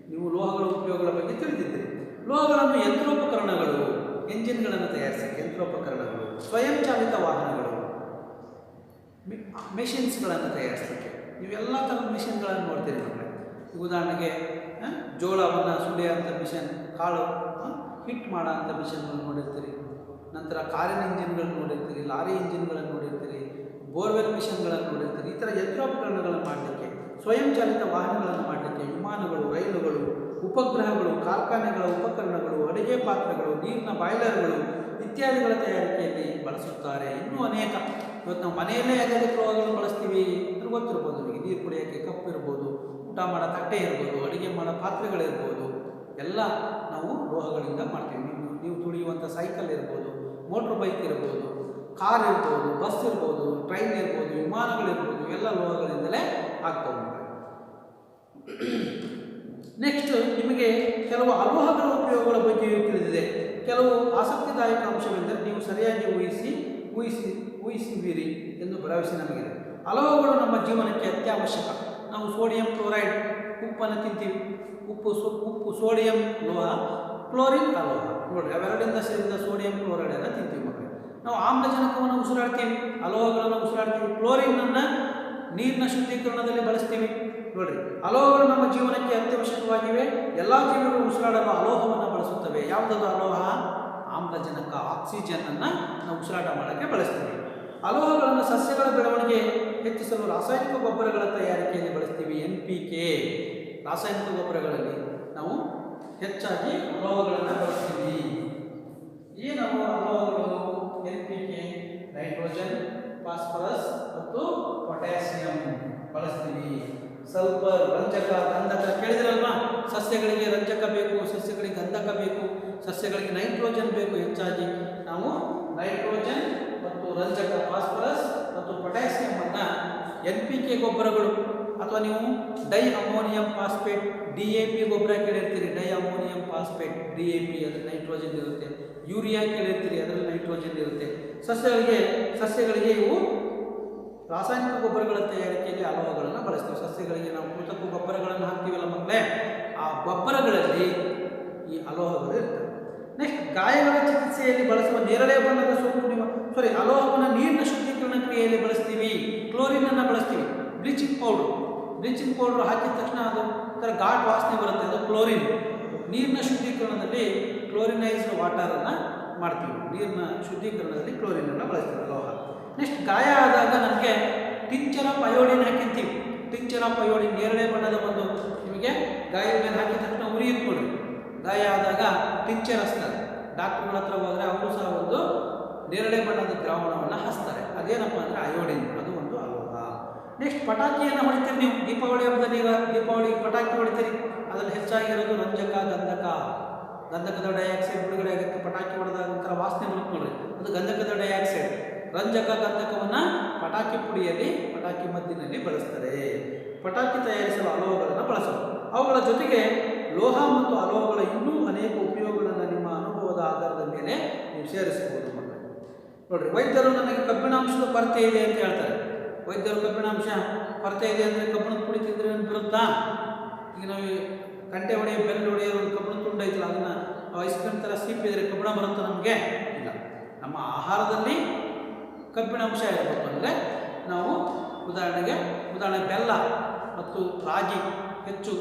ನೀವು ಲೋಹಗಳ ಉಪಯೋಗಗಳ ಬಗ್ಗೆ ತಿಳಿದಿದ್ದೀರಿ. ಲೋಹಗಳನ್ನು ಯಂತ್ರೋಪಕರಣಗಳು, ಎಂಜಿನ್ಗಳನ್ನು ತಯಾರಿಸಕ್ಕೆ ಯಂತ್ರೋಪಕರಣಗಳು, ಸ್ವಯಂ ಚಾಲಿತ ವಾಹನಗಳು, ಮೆಷಿನ್ಸ್ಗಳನ್ನು ತಯಾರಿಸಲಿಕ್ಕೆ ನೀವೆಲ್ಲ ಥರದ ಮಿಷಿನ್ಗಳನ್ನು ನೋಡ್ತೀರಿ ನಮಗೆ. ಉದಾಹರಣೆಗೆ ಜೋಳವನ್ನು ಸುಲಿಯೋಂಥ ಮಿಷನ್, ಕಾಳು ಹಿಟ್ ಮಾಡೋ ಅಂಥ ಮಿಷನ್ಗಳನ್ನು ನೋಡಿರ್ತೀರಿ. ನಂತರ ಕಾರಿನ ಇಂಜಿನ್ಗಳನ್ನು ನೋಡಿರ್ತೀರಿ, ಲಾರಿ ಇಂಜಿನ್ಗಳನ್ನು ನೋಡಿರ್ತೀರಿ, ಬೋರ್ವೆಲ್ ಮಿಷನ್ಗಳನ್ನು ನೋಡಿರ್ತೀರಿ. ಈ ಥರ ಯಂತ್ರೋಪಕರಣಗಳನ್ನು ಮಾಡಲಿಕ್ಕೆ, ಸ್ವಯಂ ಚಾಲಿತ ವಾಹನಗಳನ್ನು ಮಾಡಲಿಕ್ಕೆ ವಿಮಾನಗಳು, ರೈಲುಗಳು, ಉಪಗ್ರಹಗಳು, ಕಾರ್ಖಾನೆಗಳ ಉಪಕರಣಗಳು, ಅಡುಗೆ ಪಾತ್ರೆಗಳು, ನೀರಿನ ಬಾಯ್ಲರ್ಗಳು ಇತ್ಯಾದಿಗಳ ತಯಾರಿಕೆಯಲ್ಲಿ ಬಳಸುತ್ತಾರೆ. ಇನ್ನೂ ಅನೇಕ. ಇವತ್ತು ನಾವು ಮನೆಯಲ್ಲೇ ಯಾವುದಾದ್ರು ಲೋಹಗಳನ್ನು ಬಳಸ್ತೀವಿ ಅಂದ್ರೆ ಗೊತ್ತಿರ್ಬೋದು ನಿಮಗೆ. ನೀರು ಕುಡಿಯೋಕ್ಕೆ ಕಪ್ ಇರ್ಬೋದು, ಊಟ ಮಾಡೋ ತಟ್ಟೆ ಇರ್ಬೋದು, ಅಡುಗೆ ಮಾಡೋ ಪಾತ್ರೆಗಳಿರ್ಬೋದು, ಎಲ್ಲ ನಾವು ಲೋಹಗಳಿಂದ ಮಾಡ್ತೀವಿ. ನೀವು ತುಳಿಯುವಂಥ ಸೈಕಲ್ ಇರ್ಬೋದು, ಮೋಟ್ರ್ ಬೈಕ್ ಇರ್ಬೋದು, ಕಾರ್ ಇರ್ಬೋದು, ಬಸ್ ಇರ್ಬೋದು, ಟ್ರೈನ್ ಇರ್ಬೋದು, ವಿಮಾನಗಳಿರ್ಬೋದು, ಇವೆಲ್ಲ ಲೋಹಗಳಿಂದಲೇ ಆಗ್ತವೆ. ನೆಕ್ಸ್ಟ್ ನಿಮಗೆ ಕೆಲವು ಅಲೋಹಗಳ ಉಪಯೋಗಗಳ ಬಗ್ಗೆಯೂ ತಿಳಿದಿದೆ. ಕೆಲವು ಆಸಕ್ತಿದಾಯಕ ಅಂಶವೆಂದರೆ ನೀವು ಸರಿಯಾಗಿ ಊಹಿಸಿದ್ದೀರಿ ಎಂದು ಭರವಸೆ ನಮಗಿದೆ. ಅಲೋಹಗಳು ನಮ್ಮ ಜೀವನಕ್ಕೆ ಅತ್ಯವಶ್ಯಕ. ನಾವು ಸೋಡಿಯಂ ಕ್ಲೋರೈಡ್ ಉಪ್ಪನ್ನು ತಿಂತೀವಿ. ಉಪ್ಪು ಸೋಡಿಯಂ ಲೋಹ, ಕ್ಲೋರಿನ್ ಅಲೋಹ. ನೋಡಿರಿ, ಅವೆರಡರಿಂದ ಸೇರಿದ ಸೋಡಿಯಂ ಕ್ಲೋರೈಡ್ ಎಲ್ಲ ತಿಂತೀವಿ ಮಕ್ಕಳು. ನಾವು ಆಮ್ಲಜನಕವನ್ನು ಉಸಿರಾಡ್ತೀವಿ, ಅಲೋಹಗಳನ್ನು ಉಸಿರಾಡ್ತೀವಿ. ಕ್ಲೋರಿನನ್ನು ನೀರಿನ ಶುದ್ಧೀಕರಣದಲ್ಲಿ ಬಳಸ್ತೀವಿ. ನೋಡಿರಿ, ಅಲೋಹಗಳು ನಮ್ಮ ಜೀವನಕ್ಕೆ ಅತ್ಯವಶ್ಯಕವಾಗಿವೆ. ಎಲ್ಲ ಜೀವಿಗಳು ಉಸಿರಾಡಲು ಅಲೋಹವನ್ನು ಬಳಸುತ್ತವೆ. ಯಾವುದಾದ್ರು ಅಲೋಹ? ಆಮ್ಲಜನಕ, ಆಕ್ಸಿಜನ್ನನ್ನು ನಾವು ಉಸಿರಾಟ ಮಾಡೋಕ್ಕೆ ಬಳಸ್ತೀವಿ. ಅಲೋಹಗಳನ್ನು ಸಸ್ಯಗಳ ಬೆಳವಣಿಗೆ ಹೆಚ್ಚಿಸಲು ರಾಸಾಯನಿಕ ಗೊಬ್ಬರಗಳ ತಯಾರಿಕೆಯಲ್ಲಿ ಬಳಸ್ತೀವಿ. NPK ರಾಸಾಯನಿಕ ಗೊಬ್ಬರಗಳಲ್ಲಿ ನಾವು ಹೆಚ್ಚಾಗಿ ಅಲೋಹಗಳನ್ನು ಬಳಸ್ತೀವಿ. ಈ ನಾವು ಅಲೋಹಗಳು NPK, ನೈಟ್ರೋಜನ್, ಫಾಸ್ಫರಸ್ ಮತ್ತು ಪೊಟ್ಯಾಸಿಯಂ ಬಳಸ್ತೀವಿ. ಸಲ್ಫರ್, ರಂಜಕ, ಗಂಧಕ ಕೇಳಿದ್ರಲ್ವಾ? ಸಸ್ಯಗಳಿಗೆ ರಂಜಕ ಬೇಕು, ಸಸ್ಯಗಳಿಗೆ ಗಂಧಕ ಬೇಕು, ಸಸ್ಯಗಳಿಗೆ ನೈಟ್ರೋಜನ್ ಬೇಕು. ಹೆಚ್ಚಾಗಿ ನಾವು ನೈಟ್ರೋಜನ್ ಮತ್ತು ರಂಜಕ, ಫಾಸ್ಫರಸ್ ಮತ್ತು ಪೊಟ್ಯಾಸಿಯಂ ಅನ್ನು NPK ಗೊಬ್ಬರಗಳು, ಅಥವಾ ನೀವು ಡೈ ಅಮೋನಿಯಂ ಫಾಸ್ಫೇಟ್ DAP ಗೊಬ್ಬರ ಕೇಳಿರ್ತೀರಿ. ಡೈ ಅಮೋನಿಯಂ ಫಾಸ್ಫೇಟ್ DAP, ಅದು ನೈಟ್ರೋಜನ್ ಇರುತ್ತೆ. ಯೂರಿಯಾ ಕೇಳಿರ್ತೀರಿ, ಅದರಲ್ಲಿ ನೈಟ್ರೋಜನ್ ಇರುತ್ತೆ. ಸಸ್ಯಗಳಿಗೆ ಇವು ರಾಸಾಯನಿಕ ಗೊಬ್ಬರಗಳ ತಯಾರಿಕೆಯಲ್ಲಿ ಅಲೋಹಗಳನ್ನು ಬಳಸ್ತೀವಿ. ಸಸ್ಯಗಳಿಗೆ ನಾವು ಕೃತಕ ಗೊಬ್ಬರಗಳನ್ನು ಹಾಕ್ತೀವಲ್ಲ ಮಕ್ಕಳೇ, ಆ ಗೊಬ್ಬರಗಳಲ್ಲಿ ಈ ಅಲೋಹಗಳು ಇರ್ತವೆ. ನೆಕ್ಸ್ಟ್, ಗಾಯಗಳ ಚಿಕಿತ್ಸೆಯಲ್ಲಿ ಬಳಸುವ ನೇರಳೆ ಬಣ್ಣದ ಸೋಪು ಅಲೋಹವನ್ನು ನೀರಿನ ಶುದ್ಧೀಕರಣ ಕ್ರಿಯೆಯಲ್ಲಿ ಬಳಸ್ತೀವಿ. ಕ್ಲೋರಿನನ್ನು ಬಳಸ್ತೀವಿ. ಬ್ಲೀಚಿಂಗ್ ಪೌಡ್ರ್ ಹಾಕಿದ ತಕ್ಷಣ ಅದು ಥರ ಘಾಟ್ ವಾಸನೆ ಬರುತ್ತೆ, ಅದು ಕ್ಲೋರಿನ್. ನೀರಿನ ಶುದ್ಧೀಕರಣದಲ್ಲಿ ಕ್ಲೋರಿನೈಸ್ಡ್ ವಾಟರನ್ನು ಮಾಡ್ತೀವಿ. ನೀರಿನ ಶುದ್ಧೀಕರಣದಲ್ಲಿ ಕ್ಲೋರಿನನ್ನು ಬಳಸ್ತೀವಿ ಅಲೋಹ. ನೆಕ್ಸ್ಟ್, ಗಾಯ ಆದಾಗ ನಮಗೆ ಟಿಂಚರ್ ಆಫ್ ಅಯೋಡಿನ್ ಹಾಕಿರ್ತೀವಿ. ಟಿಂಚರ್ ಆಫ್ ಅಯೋಡಿನ್ ನೇರಳೆ ಬಣ್ಣದ ಒಂದು ನಿಮಗೆ ಗಾಯದ ಮೇಲೆ ಹಾಕಿದ ತಕ್ಷಣ ಉರಿಯುತ್ತೆ ನೋಡ್ರಿ. ಗಾಯ ಆದಾಗ ಟಿಂಚರ್ ಹಚ್ತಾರೆ. ಡಾಕ್ಟರ್ಗಳ ಹತ್ರ ಹೋದರೆ ಅವರು ಸಹ ಒಂದು ನೇರಳೆ ಬಣ್ಣದ ದ್ರಾವಣವನ್ನು ಹಚ್ತಾರೆ. ಅದೇನಪ್ಪ ಅಂದರೆ ಅಯೋಡಿನ್, ಅದು ಒಂದು ಅಲೋಹ. ನೆಕ್ಸ್ಟ್, ಪಟಾಕಿಯನ್ನು ಹೊಡಿತೀರಿ ನೀವು. ದೀಪಾವಳಿ ಹಬ್ಬದಲ್ಲಿ ದೀಪಾವಳಿ ಪಟಾಕಿ ಹೊಡಿತೀರಿ, ಅದರಲ್ಲಿ ಹೆಚ್ಚಾಗಿರೋದು ರಂಜಕ, ಗಂಧಕದ ಡೈಆಕ್ಸೈಡ್ ಬಿಡುಗಡೆ ಆಗುತ್ತೆ. ಪಟಾಕಿ ಹೊಡೆದಾಗ ಒಂಥರ ವಾಸನೆ ಬರುತ್ತೆ ನೋಡ್ರಿ, ಅದು ಗಂಧಕದ ಡೈಆಕ್ಸೈಡ್. ಗಂಧಕವನ್ನು ಪಟಾಕಿ ಪುಡಿಯಲ್ಲಿ, ಪಟಾಕಿ ಮದ್ದಿನಲ್ಲಿ ಬಳಸ್ತಾರೆ. ಪಟಾಕಿ ತಯಾರಿಸಲು ಅಲೋಹಗಳನ್ನು ಬಳಸೋದು. ಅವುಗಳ ಜೊತೆಗೆ ಲೋಹ ಮತ್ತು ಅಲೋಹಗಳ ಇನ್ನೂ ಅನೇಕ ಉಪಯೋಗಗಳನ್ನು ನಿಮ್ಮ ಅನುಭವದ ಆಧಾರದ ಮೇಲೆ ನೀವು ಸೇರಿಸಬಹುದು. ನೋಡ್ರಿ, ವೈದ್ಯರು ನನಗೆ ಕಬ್ಬಿಣಾಂಶದ ಕೊರತೆ ಇದೆ ಅಂತ ಹೇಳ್ತಾರೆ. ವೈದ್ಯರು ಕಬ್ಬಿಣಾಂಶ ಕೊರತೆ ಇದೆ ಅಂದರೆ ಕಬ್ಬಿಣದ ಪುಡಿ ತಿಂದರೆ ಏನು ಬರುತ್ತಾ? ಈಗ ನಾವು ಗಂಟೆ ಹೊಡೆಯೋ, ಬೆಲ್ಲು ಹೊಡೆಯೋ ಒಂದು ಕಬ್ಬಿಣ ತುಂಡು ಐತಿಲ್ಲ, ಅದನ್ನು ಐಸ್ ಕ್ರೀಮ್ ಥರ ಸೀಪಿದ್ರೆ ಕಬ್ಬಿಣ ಬರುತ್ತಾ ನಮಗೆ? ಇಲ್ಲ. ನಮ್ಮ ಆಹಾರದಲ್ಲಿ ಕಬ್ಬಿಣಾಂಶ ಇರಬೇಕು ಅಂದರೆ ನಾವು ಉದಾಹರಣೆ ಬೆಲ್ಲ ಮತ್ತು ರಾಗಿ ಹೆಚ್ಚು,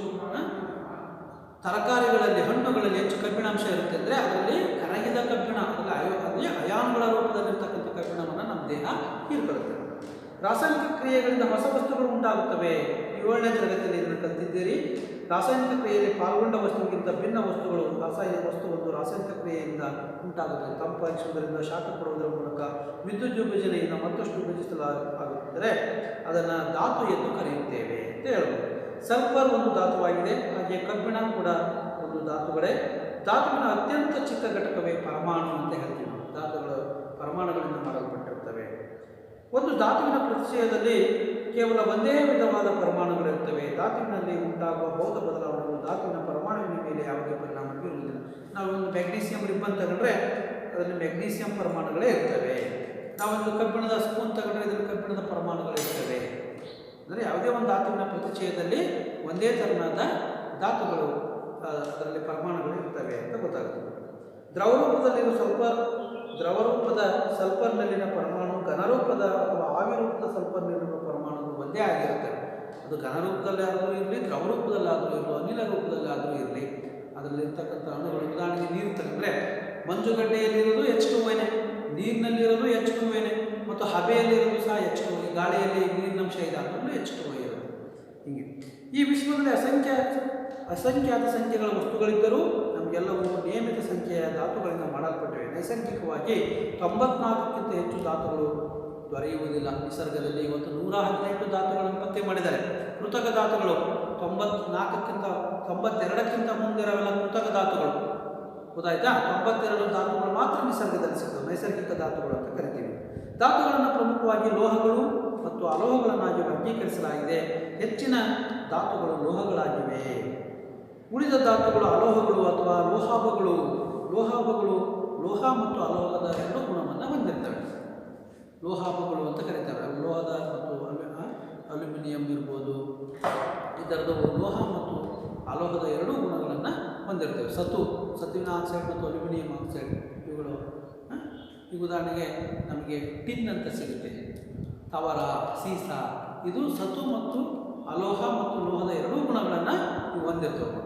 ತರಕಾರಿಗಳಲ್ಲಿ, ಹಣ್ಣುಗಳಲ್ಲಿ ಹೆಚ್ಚು ಕಬ್ಬಿಣಾಂಶ ಇರುತ್ತೆ ಅಂದರೆ ಅದರಲ್ಲಿ ಕರಗಿದ ಕಬ್ಬಿಣ, ಅದರಲ್ಲಿ ಅಯಾನುಗಳ ರೂಪದಲ್ಲಿರ್ತಕ್ಕಂಥ ಕಬ್ಬಿಣವನ್ನು ನಮ್ಮ ದೇಹ ಹೀರ್ಕೊಳ್ಳುತ್ತೆ. ರಾಸಾಯನಿಕ ಕ್ರಿಯೆಗಳಿಂದ ಹೊಸ ವಸ್ತುಗಳು ಉಂಟಾಗುತ್ತವೆ. 7ನೇ ತರಗತಿಯಲ್ಲಿ ಇದನ್ನು ಕಲಿತಿದ್ದೀರಿ. ರಾಸಾಯನಿಕ ಕ್ರಿಯೆಯಲ್ಲಿ ಪಾಲ್ಗೊಂಡ ವಸ್ತುವಿಗಿಂತ ಭಿನ್ನ ವಸ್ತುಗಳು, ಒಂದು ರಾಸಾಯನಿಕ ಕ್ರಿಯೆಯಿಂದ ಉಂಟಾಗುತ್ತದೆ. ತಂಪಾಗಿಸುವುದರಿಂದ, ಶಾಖ ಕೊಡುವುದರ ಮೂಲಕ, ವಿದ್ಯುತ್ ವಿಭಜನೆಯಿಂದ ಮತ್ತಷ್ಟು ವಿಭಜಿಸಲಾಗುತ್ತಿದ್ದರೆ ಅದನ್ನು ಧಾತು ಎಂದು ಕರೆಯುತ್ತೇವೆ ಅಂತ ಹೇಳ್ಬೋದು. ಸಲ್ಫರ್ ಒಂದು ಧಾತುವಾಗಿದೆ, ಹಾಗೆ ಕಬ್ಬಿಣ ಕೂಡ ಒಂದು ಧಾತುಗಳೇ. ಧಾತುವಿನ ಅತ್ಯಂತ ಚಿಕ್ಕ ಘಟಕವೇ ಪರಮಾಣು ಅಂತ ಹೇಳ್ತೀವಿ. ಧಾತುಗಳು ಪರಮಾಣುಗಳಿಂದ ಮಾಡಲ್ಪಟ್ಟಿರುತ್ತವೆ. ಒಂದು ಧಾತುವಿನ ಪ್ರತಿಶಯದಲ್ಲಿ ಕೇವಲ ಒಂದೇ ವಿಧವಾದ ಪರಮಾಣುಗಳಿರುತ್ತವೆ. ಧಾತುವಿನಲ್ಲಿ ಉಂಟಾಗುವ ಭೌತ ಬದಲಾವಣೆಗಳು ಧಾತುವಿನ ಪರಮಾಣುವಿನ ಮೇಲೆ ಯಾವುದೇ ಪರಿಣಾಮ ಬೀರುವುದಿಲ್ಲ. ನಾವು ಒಂದು ಮ್ಯಾಗ್ನೀಸಿಯಂ ರಿಬ್ಬನ್ ತಗೊಂಡ್ರೆ ಅದರಲ್ಲಿ ಮ್ಯಾಗ್ನೀಸಿಯಂ ಪರಮಾಣುಗಳೇ ಇರ್ತವೆ. ನಾವೊಂದು ಕಬ್ಬಿಣದ ಸ್ಪೂನ್ ತಗೊಂಡ್ರೆ ಇದರಲ್ಲಿ ಕಬ್ಬಿಣದ ಪರಮಾಣುಗಳಿರ್ತವೆ. ಅಂದರೆ ಯಾವುದೇ ಒಂದು ಧಾತುವಿನ ಪ್ರತಿಚಯದಲ್ಲಿ ಒಂದೇ ಥರನಾದ ಧಾತುಗಳು, ಅದರಲ್ಲಿ ಪರಮಾಣುಗಳು ಇರ್ತವೆ ಅಂತ ಗೊತ್ತಾಗ್ತದೆ. ದ್ರವರೂಪದ ಸಲ್ಫರ್ನಲ್ಲಿನ ಪರಮಾಣು ಘನರೂಪದ ಅಥವಾ ಆವಿರೂಪದ ಸಲ್ಫರ್ನಲ್ಲಿರುವ ಪರಮಾಣುಗಳು ಒಂದೇ ಆಗಿರುತ್ತವೆ. ಅದು ಘನರೂಪದಲ್ಲಾದರೂ ಇರಲಿ, ದ್ರವರೂಪದಲ್ಲಾದರೂ ಇರಲಿ, ಅನಿಲ ರೂಪದಲ್ಲಾದರೂ ಇರಲಿ, ಅದರಲ್ಲಿರ್ತಕ್ಕಂಥ ಅಣುಗಳು. ಉದಾಹರಣೆಗೆ ನೀರು ತಗೊಂಡ್ರೆ ಮಂಜುಗಡ್ಡೆಯಲ್ಲಿರೋದು H2O, ನೀರಿನಲ್ಲಿರೋದು H2O, ಮತ್ತು ಹಬೆಯಲ್ಲಿರೋದು ಸಹ H2O, ಗಾಳಿಯಲ್ಲಿ ನೀರಿನಂಶ ಇದಾದರೂ H2O ಇರೋದು. ಹೀಗೆ ಈ ವಿಶ್ವದಲ್ಲಿ ಅಸಂಖ್ಯಾತ ಸಂಖ್ಯೆಗಳ ವಸ್ತುಗಳಿದ್ದರೂ ನಮಗೆಲ್ಲವೂ ನಿಯಮಿತ ಸಂಖ್ಯೆಯ ಧಾತುಗಳಿಂದ ಮಾಡಲ್ಪಟ್ಟಿವೆ. ನೈಸರ್ಗಿಕವಾಗಿ 94ಕ್ಕಿಂತ ಹೆಚ್ಚು ಧಾತುಗಳು ದೊರೆಯುವುದಿಲ್ಲ. ನಿಸರ್ಗದಲ್ಲಿ ಇವತ್ತು 118 ಧಾತುಗಳನ್ನು ಪತ್ತೆ ಮಾಡಿದ್ದಾರೆ. ಕೃತಕ ಧಾತುಗಳು 92ಕ್ಕಿಂತ ಮುಂದಿರವೆಲ್ಲ ಕೃತಕ ಧಾತುಗಳು. ಗೊತ್ತಾಯ್ತಾ? 92 ಧಾತುಗಳು ಮಾತ್ರ ನಿಸರ್ಗದಲ್ಲಿ ಸಿಗ್ತವೆ, ನೈಸರ್ಗಿಕ ಧಾತುಗಳು ಅಂತ ಕರಿತೀವಿ. ಧಾತುಗಳನ್ನು ಪ್ರಮುಖವಾಗಿ ಲೋಹಗಳು ಮತ್ತು ಅಲೋಹಗಳನ್ನಾಗಿ ವರ್ಗೀಕರಿಸಲಾಗಿದೆ. ಹೆಚ್ಚಿನ ಧಾತುಗಳು ಲೋಹಗಳಾಗಿವೆ. ಉಳಿದ ಧಾತುಗಳು ಅಲೋಹಗಳು ಅಥವಾ ಲೋಹಾಭಗಳು. ಲೋಹ ಮತ್ತು ಅಲೋಹದ ಎರಡು ಗುಣವನ್ನು ಹೊಂದಿರ್ತವೆ. ಲೋಹಾಭಗಳು ಅಂತ ಕರೀತಾರೆ. ಲೋಹದ ಮತ್ತು ಅಲ್ಯೂಮಿನಿಯಂ ಇರ್ಬೋದು, ಇದರದ್ದು ಲೋಹ ಮತ್ತು ಅಲೋಹದ ಎರಡೂ ಗುಣಗಳನ್ನು ಹೊಂದಿರ್ತವೆ. ಸತುವಿನ ಆಕ್ಸೈಡ್ ಮತ್ತು ಅಲ್ಯೂಮಿನಿಯಂ ಆಕ್ಸೈಡ್ ಇವುಗಳು. ಈಗ ಉದಾಹರಣೆಗೆ ನಮಗೆ ಟಿನ್ ಅಂತ ಸಿಗುತ್ತೆ, ತವರ, ಸೀಸ, ಇದು ಸತು ಮತ್ತು ಅಲೋಹ ಮತ್ತು ಲೋಹದ ಎರಡೂ ಗುಣಗಳನ್ನು ಇವು ಹೊಂದಿರ್ತವೆ.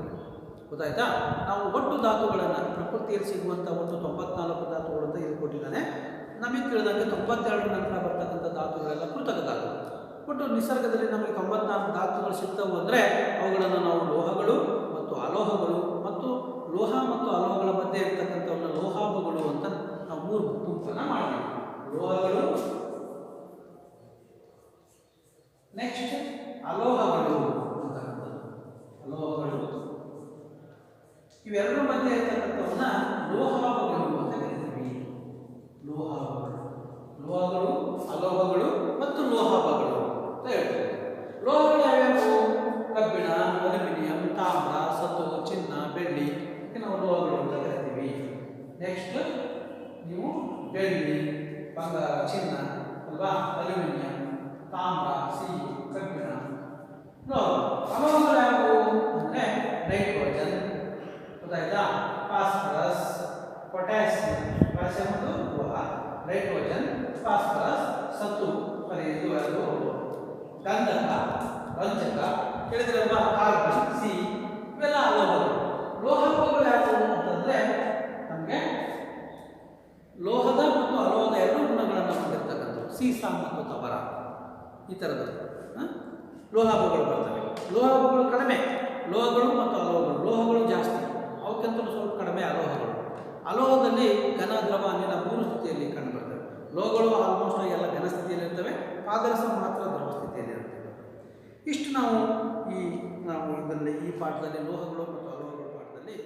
ಗೊತ್ತಾಯ್ತಾ? ನಾವು ಒಟ್ಟು ಧಾತುಗಳನ್ನು, ಪ್ರಕೃತಿಯಲ್ಲಿ ಸಿಗುವಂಥ ಒಟ್ಟು 94 ಧಾತುಗಳು ಅಂತ ಇದು ಕೊಟ್ಟಿದ್ದಾನೆ. ನಮಗೆ ತಿಳಿದಂಗೆ 92 ನಂತರ ಬರ್ತಕ್ಕಂಥ ಧಾತುಗಳೆಲ್ಲ ಕೃತಕ ಧಾತುಗಳು. ಒಟ್ಟು ನಿಸರ್ಗದಲ್ಲಿ ನಮಗೆ 94 ಧಾತುಗಳು ಸಿಗ್ತವೆ ಅಂದರೆ ಅವುಗಳನ್ನು ನಾವು ಲೋಹಗಳು ಮತ್ತು ಅಲೋಹಗಳು ಮತ್ತು ಲೋಹ ಮತ್ತು ಅಲೋಹಗಳ ಮಧ್ಯೆ ಇರ್ತಕ್ಕಂಥವನ್ನ ಲೋಹಾಭಗಳು ಅಂತ ನಾವು 3 ಗುಂಪನ್ನು ಮಾಡ್ತೀವಿ. ಲೋಹಗಳು, ನೆಕ್ಸ್ಟ್ ಅಲೋಹಗಳು ಅಂತಕ್ಕಂಥದ್ದು. ಅಲೋಹಗಳು ಇವೆರಡರ ಮಧ್ಯೆ ಇರ್ತಕ್ಕಂಥವನ್ನ ಲೋಹಾಭಗಳು ಅಂತ ಕರಿತೀವಿ. ಲೋಹಗಳು, ಅಲೋಹಗಳು ಮತ್ತು ಲೋಹಾಭಗಳು ಅಂತ ಹೇಳ್ತೀವಿ. ಲೋಹಗಳು ಯಾವ್ಯಾವು? ಕಬ್ಬಿಣ, ಅಲ್ಯೂಮಿನಿಯಂ, ತಾಮ್ರ, ಸತು, ಚಿನ್ನ, ಬೆಳ್ಳಿ, ನಾವು ಲೋಹಗಳು ಅಂತ ಕರಿತೀವಿ. ನೆಕ್ಸ್ಟ್ ಕ್ಯಾಲ್ಸಿಯಂ ಒಂದು ಲೋಹ, ನೈಟ್ರೋಜನ್, ಫಾಸ್ಫರಸ್, ಸತು, ಇದು ಗಂಧಕ, ರಂಜಕ, ಕೇಳಿದ್ರಲ್ವಾ ಕಾರ್ಬನ್, ಸಿ, ಇವೆಲ್ಲ ಲೋಹಗಳು. ಲೋಹಗಳು ಯಾವುವು ಅಂತಂದ್ರೆ ನಮಗೆ ಲೋಹದ ಮತ್ತು ಅಲೋಹದ ಎರಡು ಗುಣಗಳನ್ನು ಹೊಂದಿರತಕ್ಕಂಥದ್ದು. ಸೀಸಾ ಮತ್ತು ತಬರ ಈ ಥರದ್ದು ಲೋಹಗಳು ಬರ್ತವೆ. ಲೋಹಗಳು ಕಡಿಮೆ, ಲೋಹಗಳು ಮತ್ತು ಅಲೋಹಗಳು. ಲೋಹಗಳು ಜಾಸ್ತಿ, ಅವಕ್ಕಿಂತಲೂ ಸ್ವಲ್ಪ ಕಡಿಮೆ ಅಲೋಹಗಳು. ಅಲೋಹದಲ್ಲಿ ಘನ, ದ್ರವ, ಅನಿಲ ಮೂರು ಸ್ಥಿತಿಯಲ್ಲಿ ಕಂಡುಬರ್ತವೆ. ಲೋಹಗಳು ಆಲ್ಮೋಸ್ಟ್ ಎಲ್ಲ ಘನ ಸ್ಥಿತಿಯಲ್ಲಿ ಇರ್ತವೆ, ಪಾದರಸ ಮಾತ್ರ ದ್ರವ ಸ್ಥಿತಿಯಲ್ಲಿ ಇರ್ತವೆ. ಇಷ್ಟು ನಾವು ಇದರಲ್ಲಿ ಈ ಪಾಠದಲ್ಲಿ ಲೋಹಗಳು ಮತ್ತು ಅಲೋಹಗಳ ಪಾಠದಲ್ಲಿ